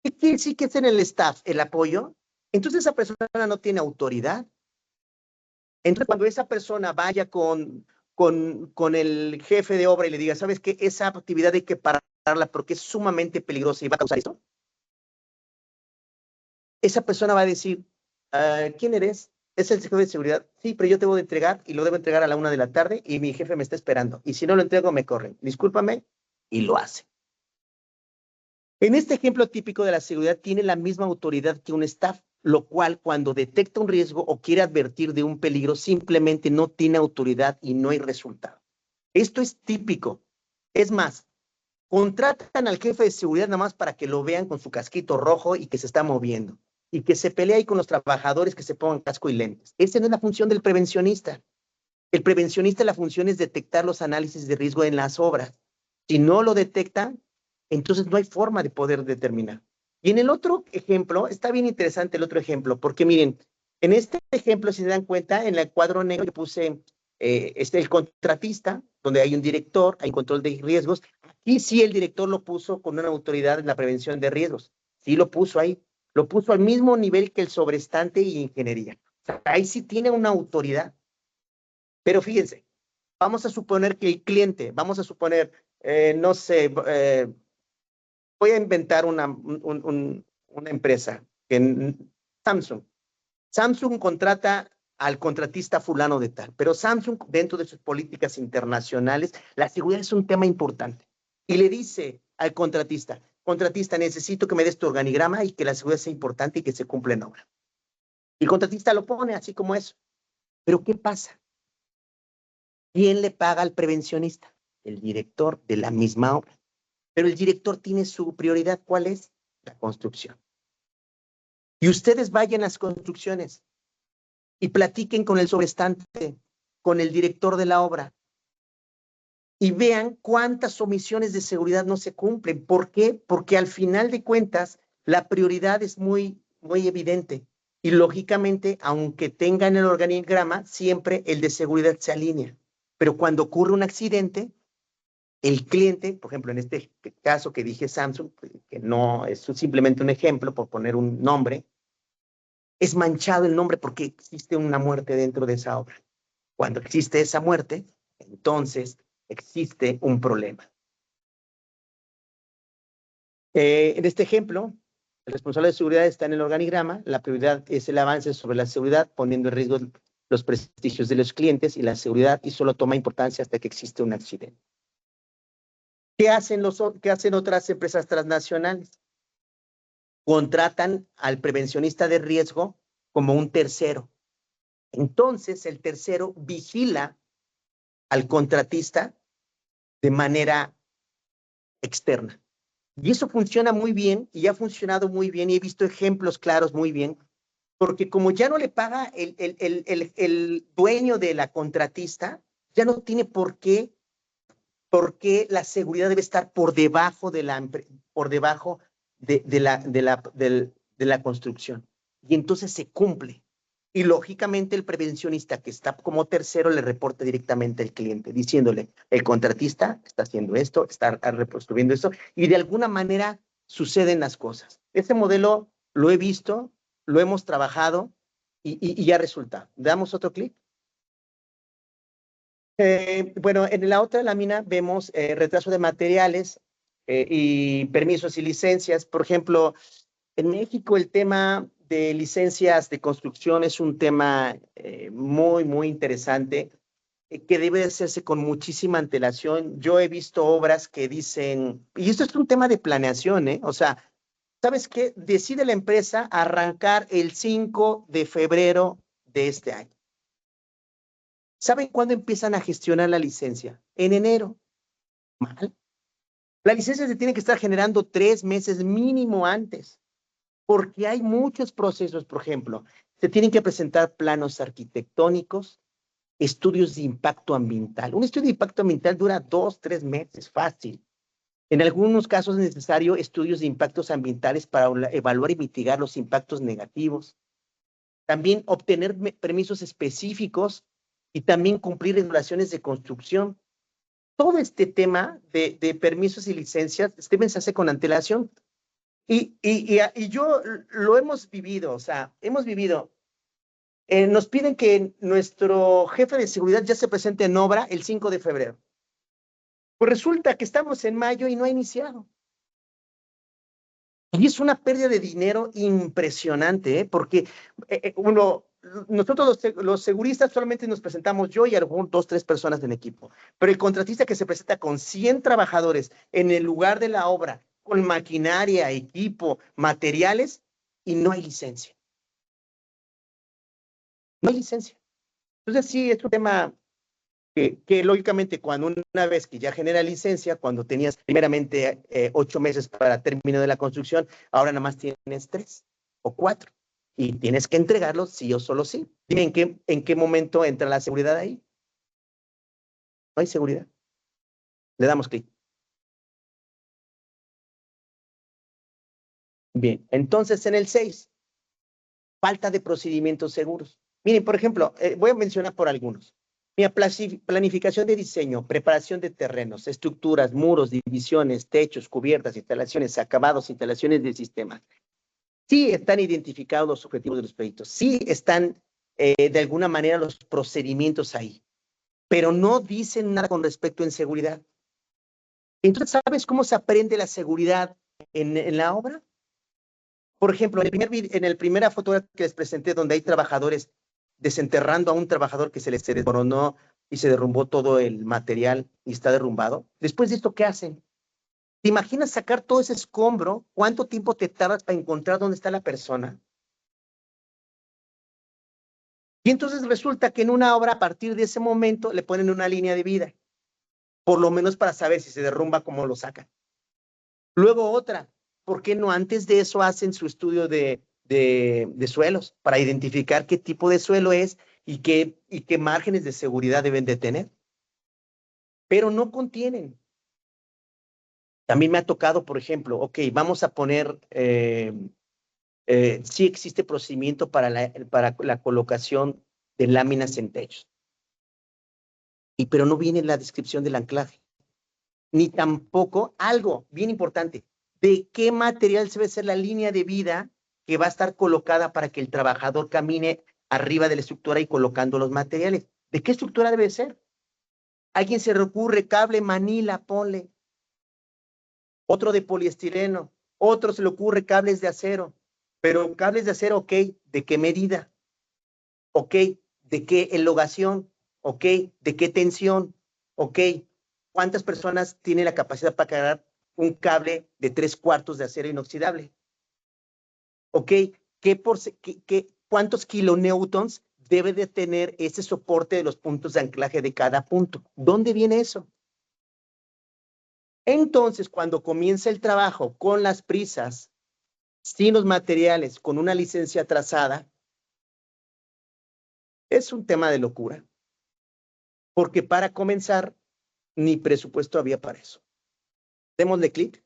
¿Qué quiere decir que es en el staff? ¿El apoyo? Entonces esa persona no tiene autoridad. Entonces cuando esa persona vaya con el jefe de obra y le diga, ¿sabes qué? Esa actividad hay que pararla porque es sumamente peligrosa y va a causar esto. Esa persona va a decir, ¿quién eres? Es el jefe de seguridad. Sí, pero yo te voy a entregar y lo debo entregar a la 1 de la tarde y mi jefe me está esperando. Y si no lo entrego, me corren. Discúlpame. Y lo hace. En este ejemplo típico de la seguridad tiene la misma autoridad que un staff, lo cual cuando detecta un riesgo o quiere advertir de un peligro, simplemente no tiene autoridad y no hay resultado. Esto es típico. Es más, contratan al jefe de seguridad nada más para que lo vean con su casquito rojo y que se está moviendo. Y que se pelee ahí con los trabajadores que se pongan casco y lentes. Esa no es la función del prevencionista. El prevencionista, la función es detectar los análisis de riesgo en las obras. Si no lo detectan, entonces no hay forma de poder determinar. Y en el otro ejemplo, está bien interesante el otro ejemplo, porque miren, en este ejemplo, si se dan cuenta, en el cuadro negro que puse el contratista, donde hay un director, hay control de riesgos. Aquí sí el director lo puso con una autoridad en la prevención de riesgos. Sí lo puso ahí. Lo puso al mismo nivel que el sobrestante y ingeniería. O sea, ahí sí tiene una autoridad. Pero fíjense, vamos a suponer que el cliente, vamos a suponer, no sé, voy a inventar una empresa, Samsung. Samsung contrata al contratista fulano de tal, pero Samsung, dentro de sus políticas internacionales, la seguridad es un tema importante. Y le dice al contratista, necesito que me des tu organigrama y que la seguridad sea importante y que se cumpla en obra. Y el contratista lo pone así como eso. Pero ¿qué pasa? ¿Quién le paga al prevencionista? El director de la misma obra. Pero el director tiene su prioridad, ¿cuál es? La construcción. Y ustedes vayan a las construcciones y platiquen con el sobrestante, con el director de la obra, y vean cuántas omisiones de seguridad no se cumplen. ¿Por qué? Porque al final de cuentas, la prioridad es muy evidente. Y lógicamente, aunque tengan el organigrama, siempre el de seguridad se alinea. Pero cuando ocurre un accidente, el cliente, por ejemplo, en este caso que dije Samsung, que no es simplemente un ejemplo, por poner un nombre, es manchado el nombre porque existe una muerte dentro de esa obra. Cuando existe esa muerte, entonces existe un problema. En este ejemplo, el responsable de seguridad está en el organigrama, la prioridad es el avance sobre la seguridad, poniendo en riesgo los prestigios de los clientes y la seguridad, y solo toma importancia hasta que existe un accidente. ¿Qué hacen otras empresas transnacionales? Contratan al prevencionista de riesgo como un tercero. Entonces, el tercero vigila al contratista de manera externa. Y eso funciona muy bien y ha funcionado muy bien y he visto ejemplos claros muy bien, porque como ya no le paga el dueño de la contratista, ya no tiene por qué la seguridad debe estar por debajo de la construcción. Y entonces se cumple. Y lógicamente el prevencionista que está como tercero le reporta directamente al cliente, diciéndole, el contratista está haciendo esto, está reconstruyendo esto, y de alguna manera suceden las cosas. Ese modelo lo he visto, lo hemos trabajado y ha resultado. Damos otro clic. Bueno, en la otra lámina vemos retraso de materiales y permisos y licencias. Por ejemplo, en México el tema de licencias de construcción es un tema muy interesante que debe hacerse con muchísima antelación. Yo he visto obras que dicen, y esto es un tema de planeación, ¿eh? O sea, ¿sabes qué? Decide la empresa arrancar el 5 de febrero de este año. ¿Saben cuándo empiezan a gestionar la licencia? En enero. Mal. La licencia se tiene que estar generando 3 meses mínimo antes, porque hay muchos procesos, por ejemplo, se tienen que presentar planos arquitectónicos, estudios de impacto ambiental. Un estudio de impacto ambiental dura 2, 3 meses, fácil. En algunos casos es necesario estudios de impactos ambientales para evaluar y mitigar los impactos negativos. También obtener permisos específicos y también cumplir regulaciones de construcción. Todo este tema de permisos y licencias deben hacerse con antelación. Y yo lo hemos vivido, o sea, nos piden que nuestro jefe de seguridad ya se presente en obra el 5 de febrero. Pues resulta que estamos en mayo y no ha iniciado. Y es una pérdida de dinero impresionante, porque nosotros los seguristas solamente nos presentamos yo y algún 2, 3 personas del equipo, pero el contratista que se presenta con 100 trabajadores en el lugar de la obra, con maquinaria, equipo, materiales, y no hay licencia. No hay licencia. Entonces sí, es un tema que lógicamente cuando una vez que ya genera licencia, cuando tenías primeramente 8 meses para término de la construcción, ahora nada más tienes 3 o 4 y tienes que entregarlos sí o solo sí. Dime en qué momento entra la seguridad ahí. No hay seguridad. Le damos clic. Bien, entonces en el 6, falta de procedimientos seguros. Miren, por ejemplo, voy a mencionar por algunos. Mira, planificación de diseño, preparación de terrenos, estructuras, muros, divisiones, techos, cubiertas, instalaciones, acabados, instalaciones de sistemas. Sí están identificados los objetivos de los proyectos, sí están de alguna manera los procedimientos ahí, pero no dicen nada con respecto en seguridad. Entonces, ¿sabes cómo se aprende la seguridad en la obra? Por ejemplo, en el primera fotografía que les presenté, donde hay trabajadores desenterrando a un trabajador que se les desmoronó y se derrumbó todo el material y está derrumbado. Después de esto, ¿qué hacen? ¿Te imaginas sacar todo ese escombro? ¿Cuánto tiempo te tardas para encontrar dónde está la persona? Y entonces resulta que en una obra, a partir de ese momento, le ponen una línea de vida, por lo menos para saber si se derrumba, cómo lo sacan. Luego otra, ¿por qué no antes de eso hacen su estudio de suelos para identificar qué tipo de suelo es y qué márgenes de seguridad deben de tener? Pero no contienen. También me ha tocado, por ejemplo, ok, vamos a poner, sí existe procedimiento para la colocación de láminas en techos, pero no viene la descripción del anclaje, ni tampoco algo bien importante, de qué material debe ser la línea de vida que va a estar colocada para que el trabajador camine arriba de la estructura y colocando los materiales. ¿De qué estructura debe ser? ¿Alguien se recurre cable manila, ponle? Otro de poliestireno, otro se le ocurre cables de acero, pero cables de acero, ok, ¿de qué medida? Ok, ¿de qué elongación? Ok, ¿de qué tensión? Ok, ¿cuántas personas tienen la capacidad para cargar un cable de 3/4 de acero inoxidable? Ok, ¿cuántos kilonewtons debe de tener ese soporte de los puntos de anclaje de cada punto? ¿Dónde viene eso? Entonces, cuando comienza el trabajo con las prisas, sin los materiales, con una licencia atrasada, es un tema de locura. Porque para comenzar, ni presupuesto había para eso. Démosle clic.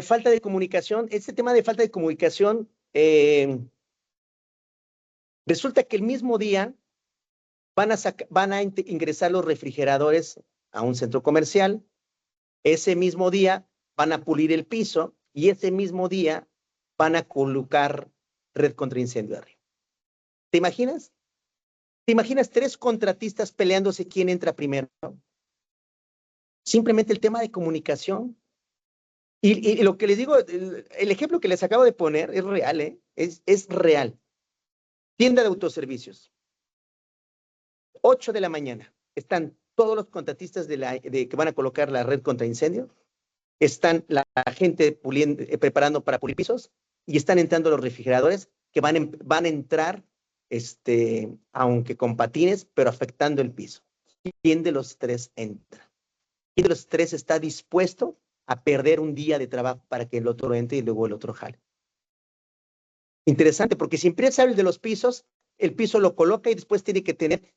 Falta de comunicación. Este tema de falta de comunicación, resulta que el mismo día van a ingresar los refrigeradores a un centro comercial. Ese mismo día van a pulir el piso y ese mismo día van a colocar red contra incendio arriba. ¿Te imaginas? ¿Te imaginas 3 contratistas peleándose quién entra primero? Simplemente el tema de comunicación. Y lo que les digo, el ejemplo que les acabo de poner es real, ¿eh? Es real. Tienda de autoservicios. 8 de la mañana. Están todos los contratistas que van a colocar la red contra incendio. Están la gente preparando para pulir pisos y están entrando los refrigeradores que van a entrar, aunque con patines, pero afectando el piso. ¿Quién de los 3 entra? ¿Quién de los 3 está dispuesto a perder un día de trabajo para que el otro entre y luego el otro jale? Interesante, porque si empieza el de los pisos, el piso lo coloca y después tiene que tener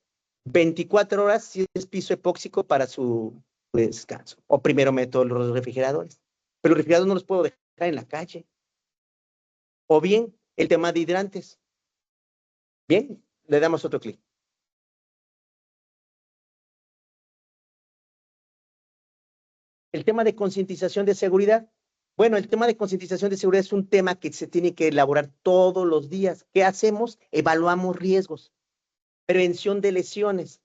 24 horas si es piso epóxico para su descanso. O primero meto los refrigeradores. Pero los refrigeradores no los puedo dejar en la calle. O bien, el tema de hidrantes. Bien, le damos otro clic. El tema de concientización de seguridad. Bueno, el tema de concientización de seguridad es un tema que se tiene que elaborar todos los días. ¿Qué hacemos? Evaluamos riesgos, prevención de lesiones,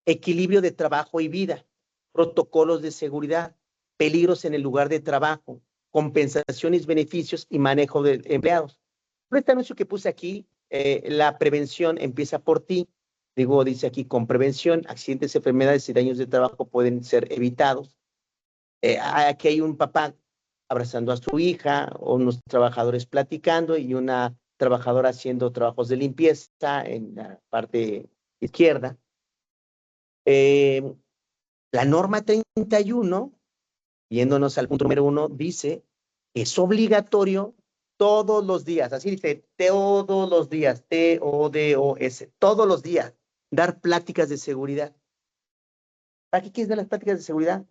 equilibrio de trabajo y vida, protocolos de seguridad, peligros en el lugar de trabajo, compensaciones, beneficios y manejo de empleados. Por este anuncio que puse aquí, la prevención empieza por ti. Dice aquí, con prevención, accidentes, enfermedades y daños de trabajo pueden ser evitados. Aquí hay un papá abrazando a su hija, unos trabajadores platicando y una trabajadora haciendo trabajos de limpieza en la parte izquierda. La norma 31, yéndonos al punto número 1, dice que es obligatorio todos los días, así dice, todos los días, T-O-D-O-S, todos los días, dar pláticas de seguridad. ¿Para qué quieres dar las pláticas de seguridad?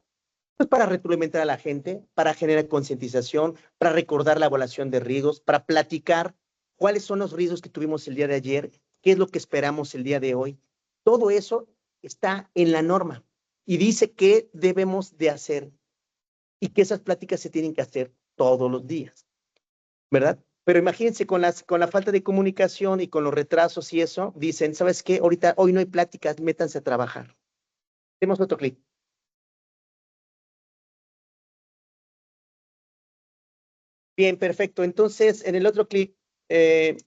Pues para retroalimentar a la gente, para generar concientización, para recordar la evaluación de riesgos, para platicar cuáles son los riesgos que tuvimos el día de ayer, qué es lo que esperamos el día de hoy. Todo eso está en la norma y dice qué debemos de hacer y que esas pláticas se tienen que hacer todos los días, ¿verdad? Pero imagínense con la falta de comunicación y con los retrasos y eso, dicen, ¿sabes qué? Hoy no hay pláticas, métanse a trabajar. Demos otro clic. Bien, perfecto. Entonces, en el otro clip, este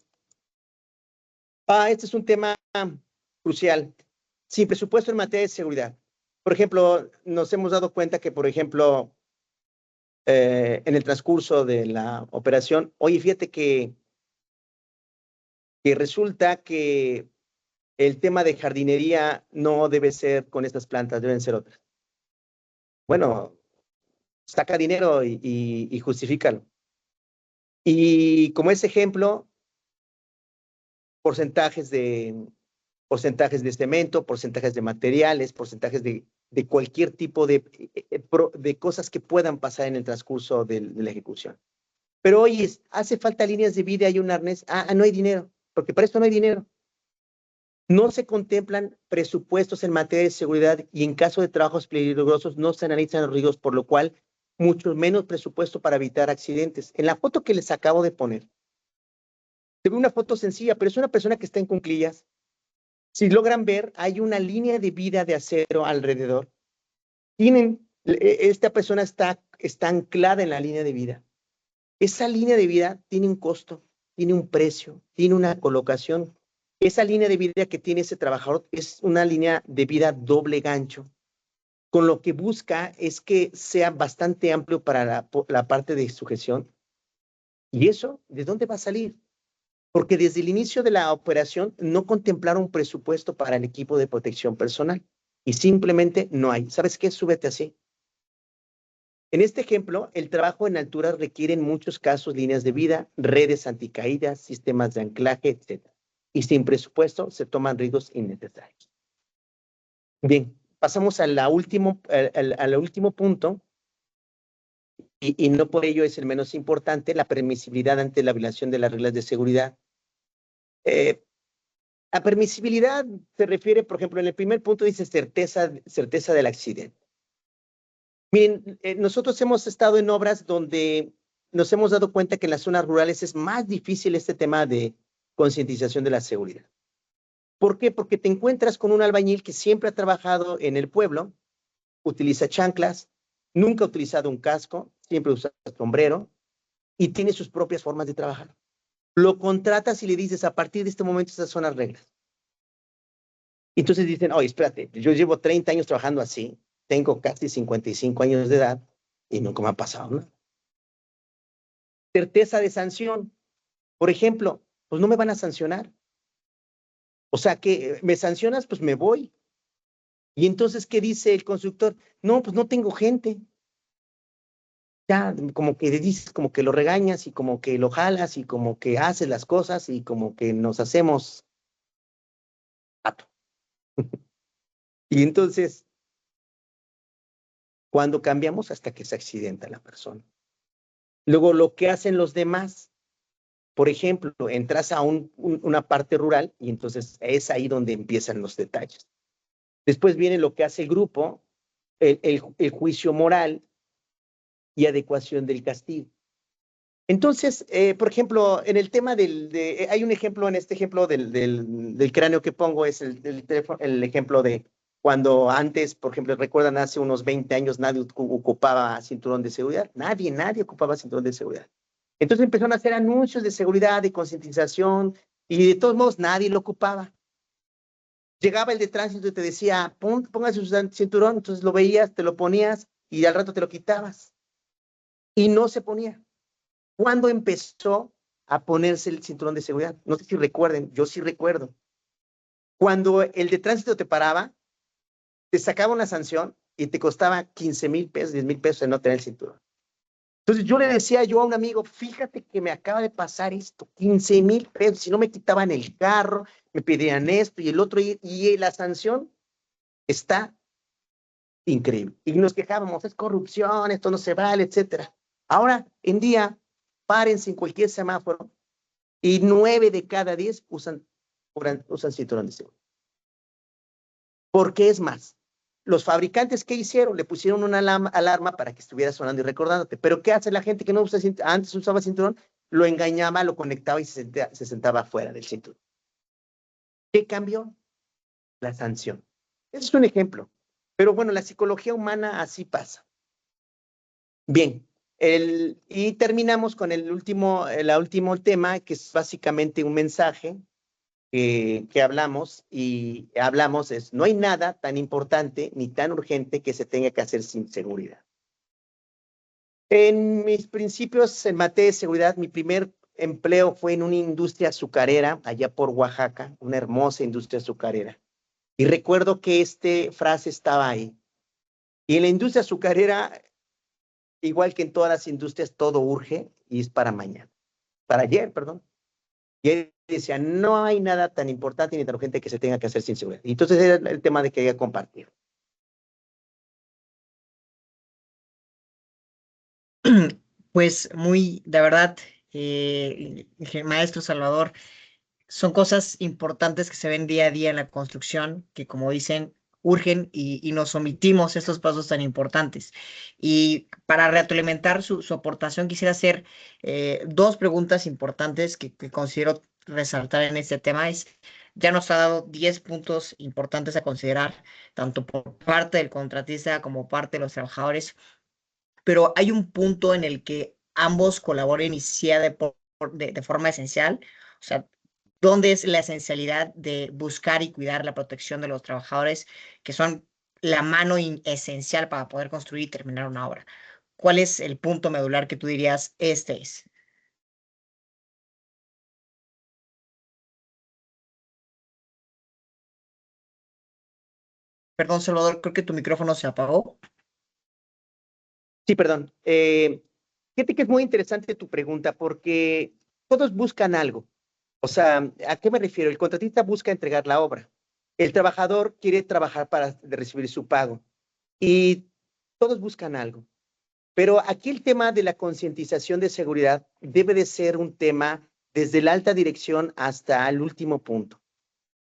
es un tema crucial. Sin presupuesto en materia de seguridad. Por ejemplo, nos hemos dado cuenta que, por ejemplo, en el transcurso de la operación, oye, fíjate que resulta que el tema de jardinería no debe ser con estas plantas, deben ser otras. Bueno, saca dinero y justifícalo. Y como ese ejemplo, porcentajes de cemento, porcentajes de materiales, porcentajes de cualquier tipo de cosas que puedan pasar en el transcurso de la ejecución. Pero oye, hace falta líneas de vida y un arnés. No hay dinero, porque para esto no hay dinero. No se contemplan presupuestos en materia de seguridad y en caso de trabajos peligrosos no se analizan los riesgos, por lo cual mucho menos presupuesto para evitar accidentes. En la foto que les acabo de poner, se ve una foto sencilla, pero es una persona que está en cuclillas. Si logran ver, hay una línea de vida de acero alrededor. Esta persona está anclada en la línea de vida. Esa línea de vida tiene un costo, tiene un precio, tiene una colocación. Esa línea de vida que tiene ese trabajador es una línea de vida doble gancho, con lo que busca es que sea bastante amplio para la parte de sujeción. ¿Y eso de dónde va a salir? Porque desde el inicio de la operación no contemplaron presupuesto para el equipo de protección personal y simplemente no hay. ¿Sabes qué? Súbete así. En este ejemplo, el trabajo en altura requiere en muchos casos líneas de vida, redes anticaídas, sistemas de anclaje, etc. Y sin presupuesto se toman riesgos innecesarios. Bien, pasamos a la al último punto, y no por ello es el menos importante, la permisibilidad ante la violación de las reglas de seguridad. La permisibilidad se refiere, por ejemplo, en el primer punto dice certeza del accidente. Miren, nosotros hemos estado en obras donde nos hemos dado cuenta que en las zonas rurales es más difícil este tema de concientización de la seguridad. ¿Por qué? Porque te encuentras con un albañil que siempre ha trabajado en el pueblo, utiliza chanclas, nunca ha utilizado un casco, siempre usa sombrero y tiene sus propias formas de trabajar. Lo contratas y le dices, a partir de este momento estas son las reglas. Entonces dicen, oye, espérate, yo llevo 30 años trabajando así, tengo casi 55 años de edad y nunca me ha pasado nada. Certeza de sanción. Por ejemplo, pues no me van a sancionar. O sea, que me sancionas, pues me voy. Y entonces, ¿qué dice el constructor? No, pues no tengo gente. Ya, como que le dices, como que lo regañas y como que lo jalas y como que haces las cosas y como que nos hacemos pato. Y entonces, cuando cambiamos hasta que se accidenta la persona. Luego, lo que hacen los demás. Por ejemplo, entras a una parte rural y entonces es ahí donde empiezan los detalles. Después viene lo que hace el grupo, el juicio moral y adecuación del castigo. Entonces, por ejemplo, en el tema hay un ejemplo, en este ejemplo del cráneo que pongo, es el ejemplo de cuando antes, por ejemplo, recuerdan hace unos 20 años nadie ocupaba cinturón de seguridad. Nadie ocupaba cinturón de seguridad. Entonces empezaron a hacer anuncios de seguridad, de concientización, y de todos modos nadie lo ocupaba. Llegaba el de tránsito y te decía, póngase su cinturón, entonces lo veías, te lo ponías y al rato te lo quitabas. Y no se ponía. ¿Cuándo empezó a ponerse el cinturón de seguridad? No sé si recuerden, yo sí recuerdo. Cuando el de tránsito te paraba, te sacaba una sanción y te costaba 15,000 pesos, 10,000 pesos de no tener el cinturón. Entonces yo le decía yo a un amigo, fíjate que me acaba de pasar esto, 15,000 pesos, si no me quitaban el carro, me pedían esto y el otro, y la sanción está increíble. Y nos quejábamos, es corrupción, esto no se vale, etcétera. Ahora, en día, párense en cualquier semáforo y 9 de cada 10 usan cinturón de seguridad. ¿Por qué es más? Los fabricantes, ¿qué hicieron? Le pusieron una alarma para que estuviera sonando y recordándote. Pero ¿qué hace la gente que no usa antes usaba cinturón? Lo engañaba, lo conectaba y se sentaba fuera del cinturón. ¿Qué cambió? La sanción. Ese es un ejemplo. Pero bueno, la psicología humana así pasa. Bien, Y terminamos con el último tema, que es básicamente un mensaje que hablamos, es: no hay nada tan importante ni tan urgente que se tenga que hacer sin seguridad. En mis principios en materia de seguridad, mi primer empleo fue en una industria azucarera allá por Oaxaca, una hermosa industria azucarera. Y recuerdo que esta frase estaba ahí. Y en la industria azucarera, igual que en todas las industrias, todo urge y es para mañana. Para ayer, perdón. Y él decía: no hay nada tan importante ni tan urgente que se tenga que hacer sin seguridad. Y entonces era el tema de que quería compartir. Pues de verdad, maestro Salvador, son cosas importantes que se ven día a día en la construcción, que como dicen, urgen y nos omitimos estos pasos tan importantes. Y para retroalimentar su aportación, quisiera hacer dos preguntas importantes que considero resaltar en este tema. Ya nos ha dado 10 puntos importantes a considerar, tanto por parte del contratista como parte de los trabajadores, pero hay un punto en el que ambos colaboren y sea de forma esencial. O sea, ¿dónde es la esencialidad de buscar y cuidar la protección de los trabajadores, que son la mano esencial para poder construir y terminar una obra? ¿Cuál es el punto medular que tú dirías, este es? Perdón, Salvador, creo que tu micrófono se apagó. Sí, perdón. Fíjate que es muy interesante tu pregunta, porque todos buscan algo. O sea, ¿a qué me refiero? El contratista busca entregar la obra. El trabajador quiere trabajar para recibir su pago. Y todos buscan algo. Pero aquí el tema de la concientización de seguridad debe de ser un tema desde la alta dirección hasta el último punto.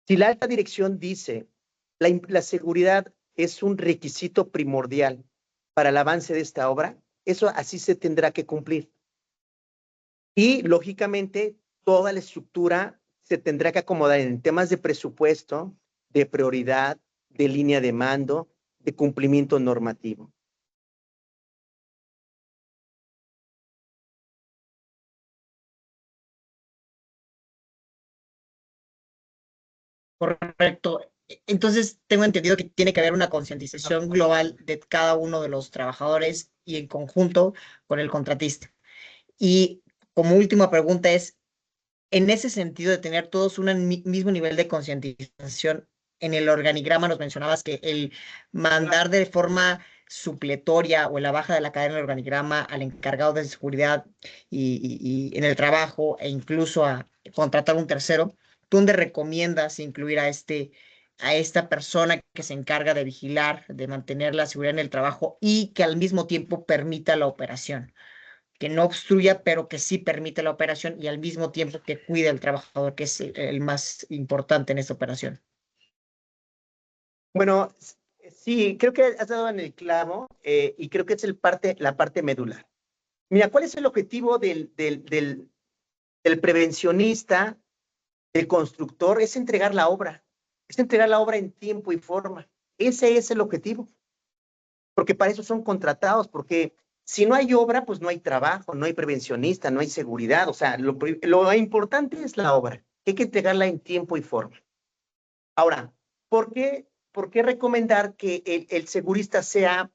Si la alta dirección dice la seguridad es un requisito primordial para el avance de esta obra, eso así se tendrá que cumplir. Y lógicamente toda la estructura se tendrá que acomodar en temas de presupuesto, de prioridad, de línea de mando, de cumplimiento normativo. Correcto. Entonces, tengo entendido que tiene que haber una concientización global de cada uno de los trabajadores y en conjunto con el contratista. Y como última pregunta es, en ese sentido de tener todos un mismo nivel de concientización, en el organigrama nos mencionabas que el mandar de forma supletoria o en la baja de la cadena del organigrama al encargado de seguridad y en el trabajo e incluso a contratar un tercero, ¿tú dónde recomiendas incluir a esta persona que se encarga de vigilar, de mantener la seguridad en el trabajo y que al mismo tiempo permita la operación? Que no obstruya, pero que sí permite la operación y al mismo tiempo que cuide al trabajador, que es el más importante en esta operación. Bueno, sí, creo que has dado en el clavo, y creo que es la parte medular. Mira, ¿cuál es el objetivo del prevencionista, del constructor? Es entregar la obra. Es entregar la obra en tiempo y forma. Ese es el objetivo. Porque para eso son contratados, porque si no hay obra, pues no hay trabajo, no hay prevencionista, no hay seguridad. O sea, lo importante es la obra. Hay que entregarla en tiempo y forma. Ahora, por qué recomendar que el segurista sea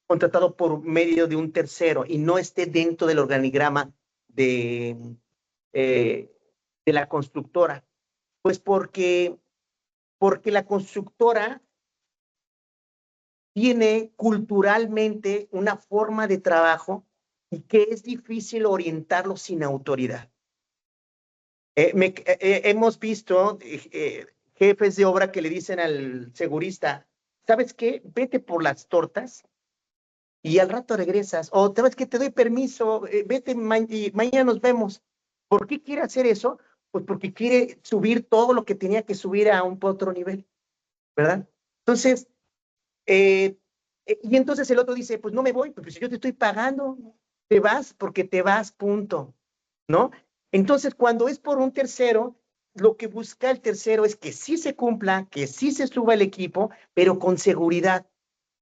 contratado por medio de un tercero y no esté dentro del organigrama de, eh, de la constructora? Pues porque la constructora tiene culturalmente una forma de trabajo y que es difícil orientarlo sin autoridad. Hemos visto jefes de obra que le dicen al segurista: ¿sabes qué? Vete por las tortas y al rato regresas. O ¿sabes qué? Te doy permiso, vete y mañana nos vemos. ¿Por qué quiere hacer eso? Pues porque quiere subir todo lo que tenía que subir a un otro nivel, ¿verdad? Entonces, y entonces el otro dice: pues no me voy, porque si yo te estoy pagando, te vas porque te vas, punto, ¿no? Entonces, cuando es por un tercero, lo que busca el tercero es que sí se cumpla, que sí se suba el equipo, pero con seguridad.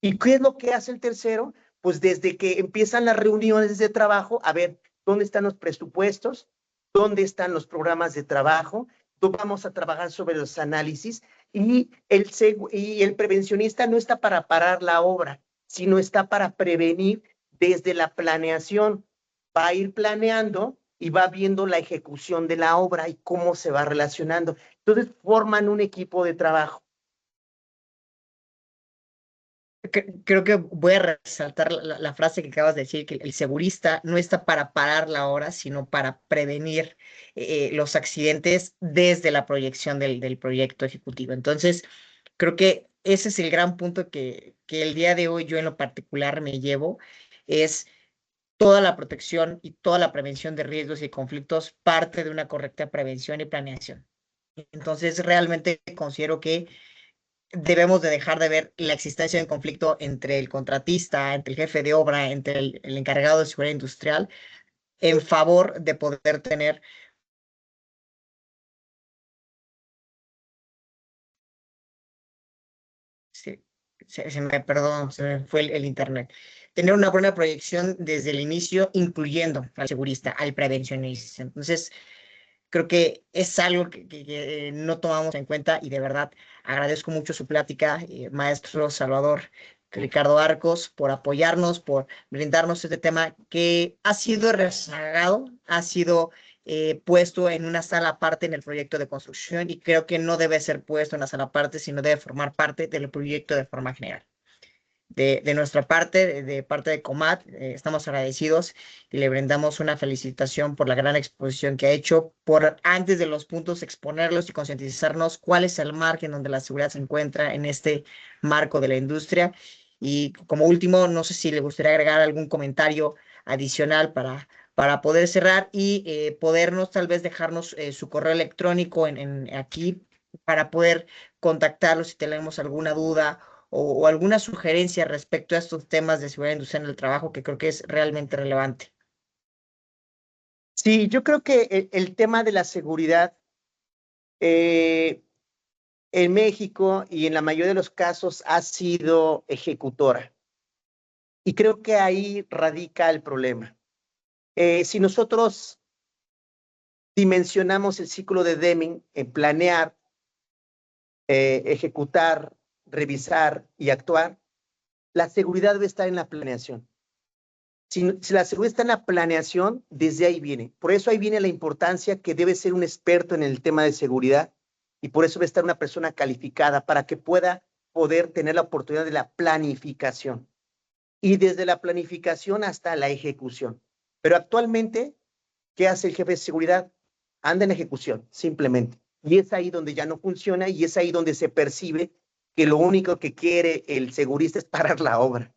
¿Y qué es lo que hace el tercero? pues desde que empiezan las reuniones de trabajo, a ver dónde están los presupuestos, dónde están los programas de trabajo, vamos a trabajar sobre los análisis y el prevencionista no está para parar la obra, sino está para prevenir desde la planeación. Va a ir planeando y va viendo la ejecución de la obra y cómo se va relacionando. Entonces forman un equipo de trabajo. Creo que voy a resaltar la frase que acabas de decir, que el segurista no está para parar la hora, sino para prevenir los accidentes desde la proyección del proyecto ejecutivo. Entonces, creo que ese es el gran punto que el día de hoy yo en lo particular me llevo, es toda la protección y toda la prevención de riesgos y conflictos parte de una correcta prevención y planeación. Entonces, realmente considero que debemos de dejar de ver la existencia de un conflicto entre el contratista, entre el jefe de obra, entre el encargado de seguridad industrial, en favor de poder tener. Sí, perdón, se me fue el internet. Tener una buena proyección desde el inicio, incluyendo al segurista, al prevencionista. Entonces, creo que es algo que no tomamos en cuenta y de verdad agradezco mucho su plática, maestro Salvador Ricardo Arcos, por apoyarnos, por brindarnos este tema que ha sido rezagado, ha sido puesto en una sala aparte en el proyecto de construcción y creo que no debe ser puesto en una sala aparte, sino debe formar parte del proyecto de forma general. De nuestra parte, de parte de Comat, estamos agradecidos y le brindamos una felicitación por la gran exposición que ha hecho, por antes de los puntos exponerlos y concientizarnos cuál es el margen donde la seguridad se encuentra en este marco de la industria. Y como último, no sé si le gustaría agregar algún comentario adicional para poder cerrar y podernos tal vez dejarnos su correo electrónico aquí para poder contactarlos si tenemos alguna duda o alguna sugerencia respecto a estos temas de seguridad industrial en el trabajo que creo que es realmente relevante. Sí, yo creo que el tema de la seguridad en México y en la mayoría de los casos ha sido ejecutora. Y creo que ahí radica el problema. Si nosotros dimensionamos el ciclo de Deming en planear, ejecutar, revisar y actuar, la seguridad debe estar en la planeación. Si la seguridad está en la planeación, desde ahí viene. Por eso ahí viene la importancia que debe ser un experto en el tema de seguridad y por eso debe estar una persona calificada para que pueda poder tener la oportunidad de la planificación. Y desde la planificación hasta la ejecución. Pero actualmente, ¿qué hace el jefe de seguridad? Anda en ejecución, simplemente. Y es ahí donde ya no funciona y es ahí donde se percibe que lo único que quiere el segurista es parar la obra,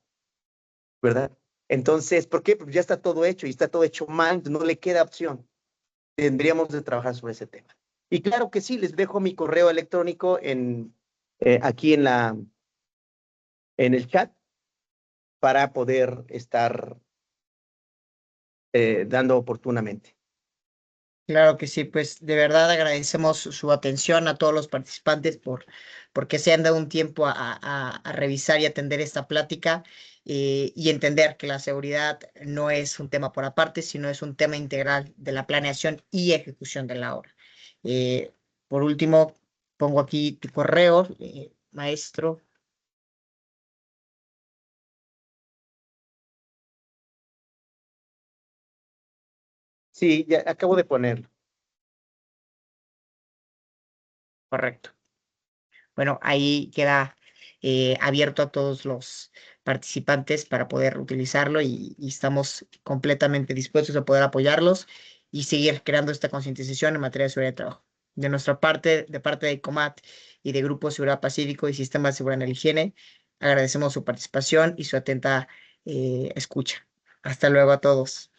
¿verdad? Entonces, ¿por qué? Porque ya está todo hecho y está todo hecho mal, no le queda opción. Tendríamos de trabajar sobre ese tema. Y claro que sí, les dejo mi correo electrónico aquí en el chat para poder estar dando oportunamente. Claro que sí, pues de verdad agradecemos su atención a todos los participantes porque se han dado un tiempo a revisar y atender esta plática y entender que la seguridad no es un tema por aparte, sino es un tema integral de la planeación y ejecución de la obra. Eh, por último, pongo aquí tu correo, maestro. Sí, ya acabo de ponerlo. Correcto. Bueno, ahí queda abierto a todos los participantes para poder utilizarlo y estamos completamente dispuestos a poder apoyarlos y seguir creando esta concientización en materia de seguridad de trabajo. De nuestra parte, de parte de ICOMAT y de Grupo Seguridad Pacífico y Sistema de Seguridad en la Higiene, agradecemos su participación y su atenta escucha. Hasta luego a todos.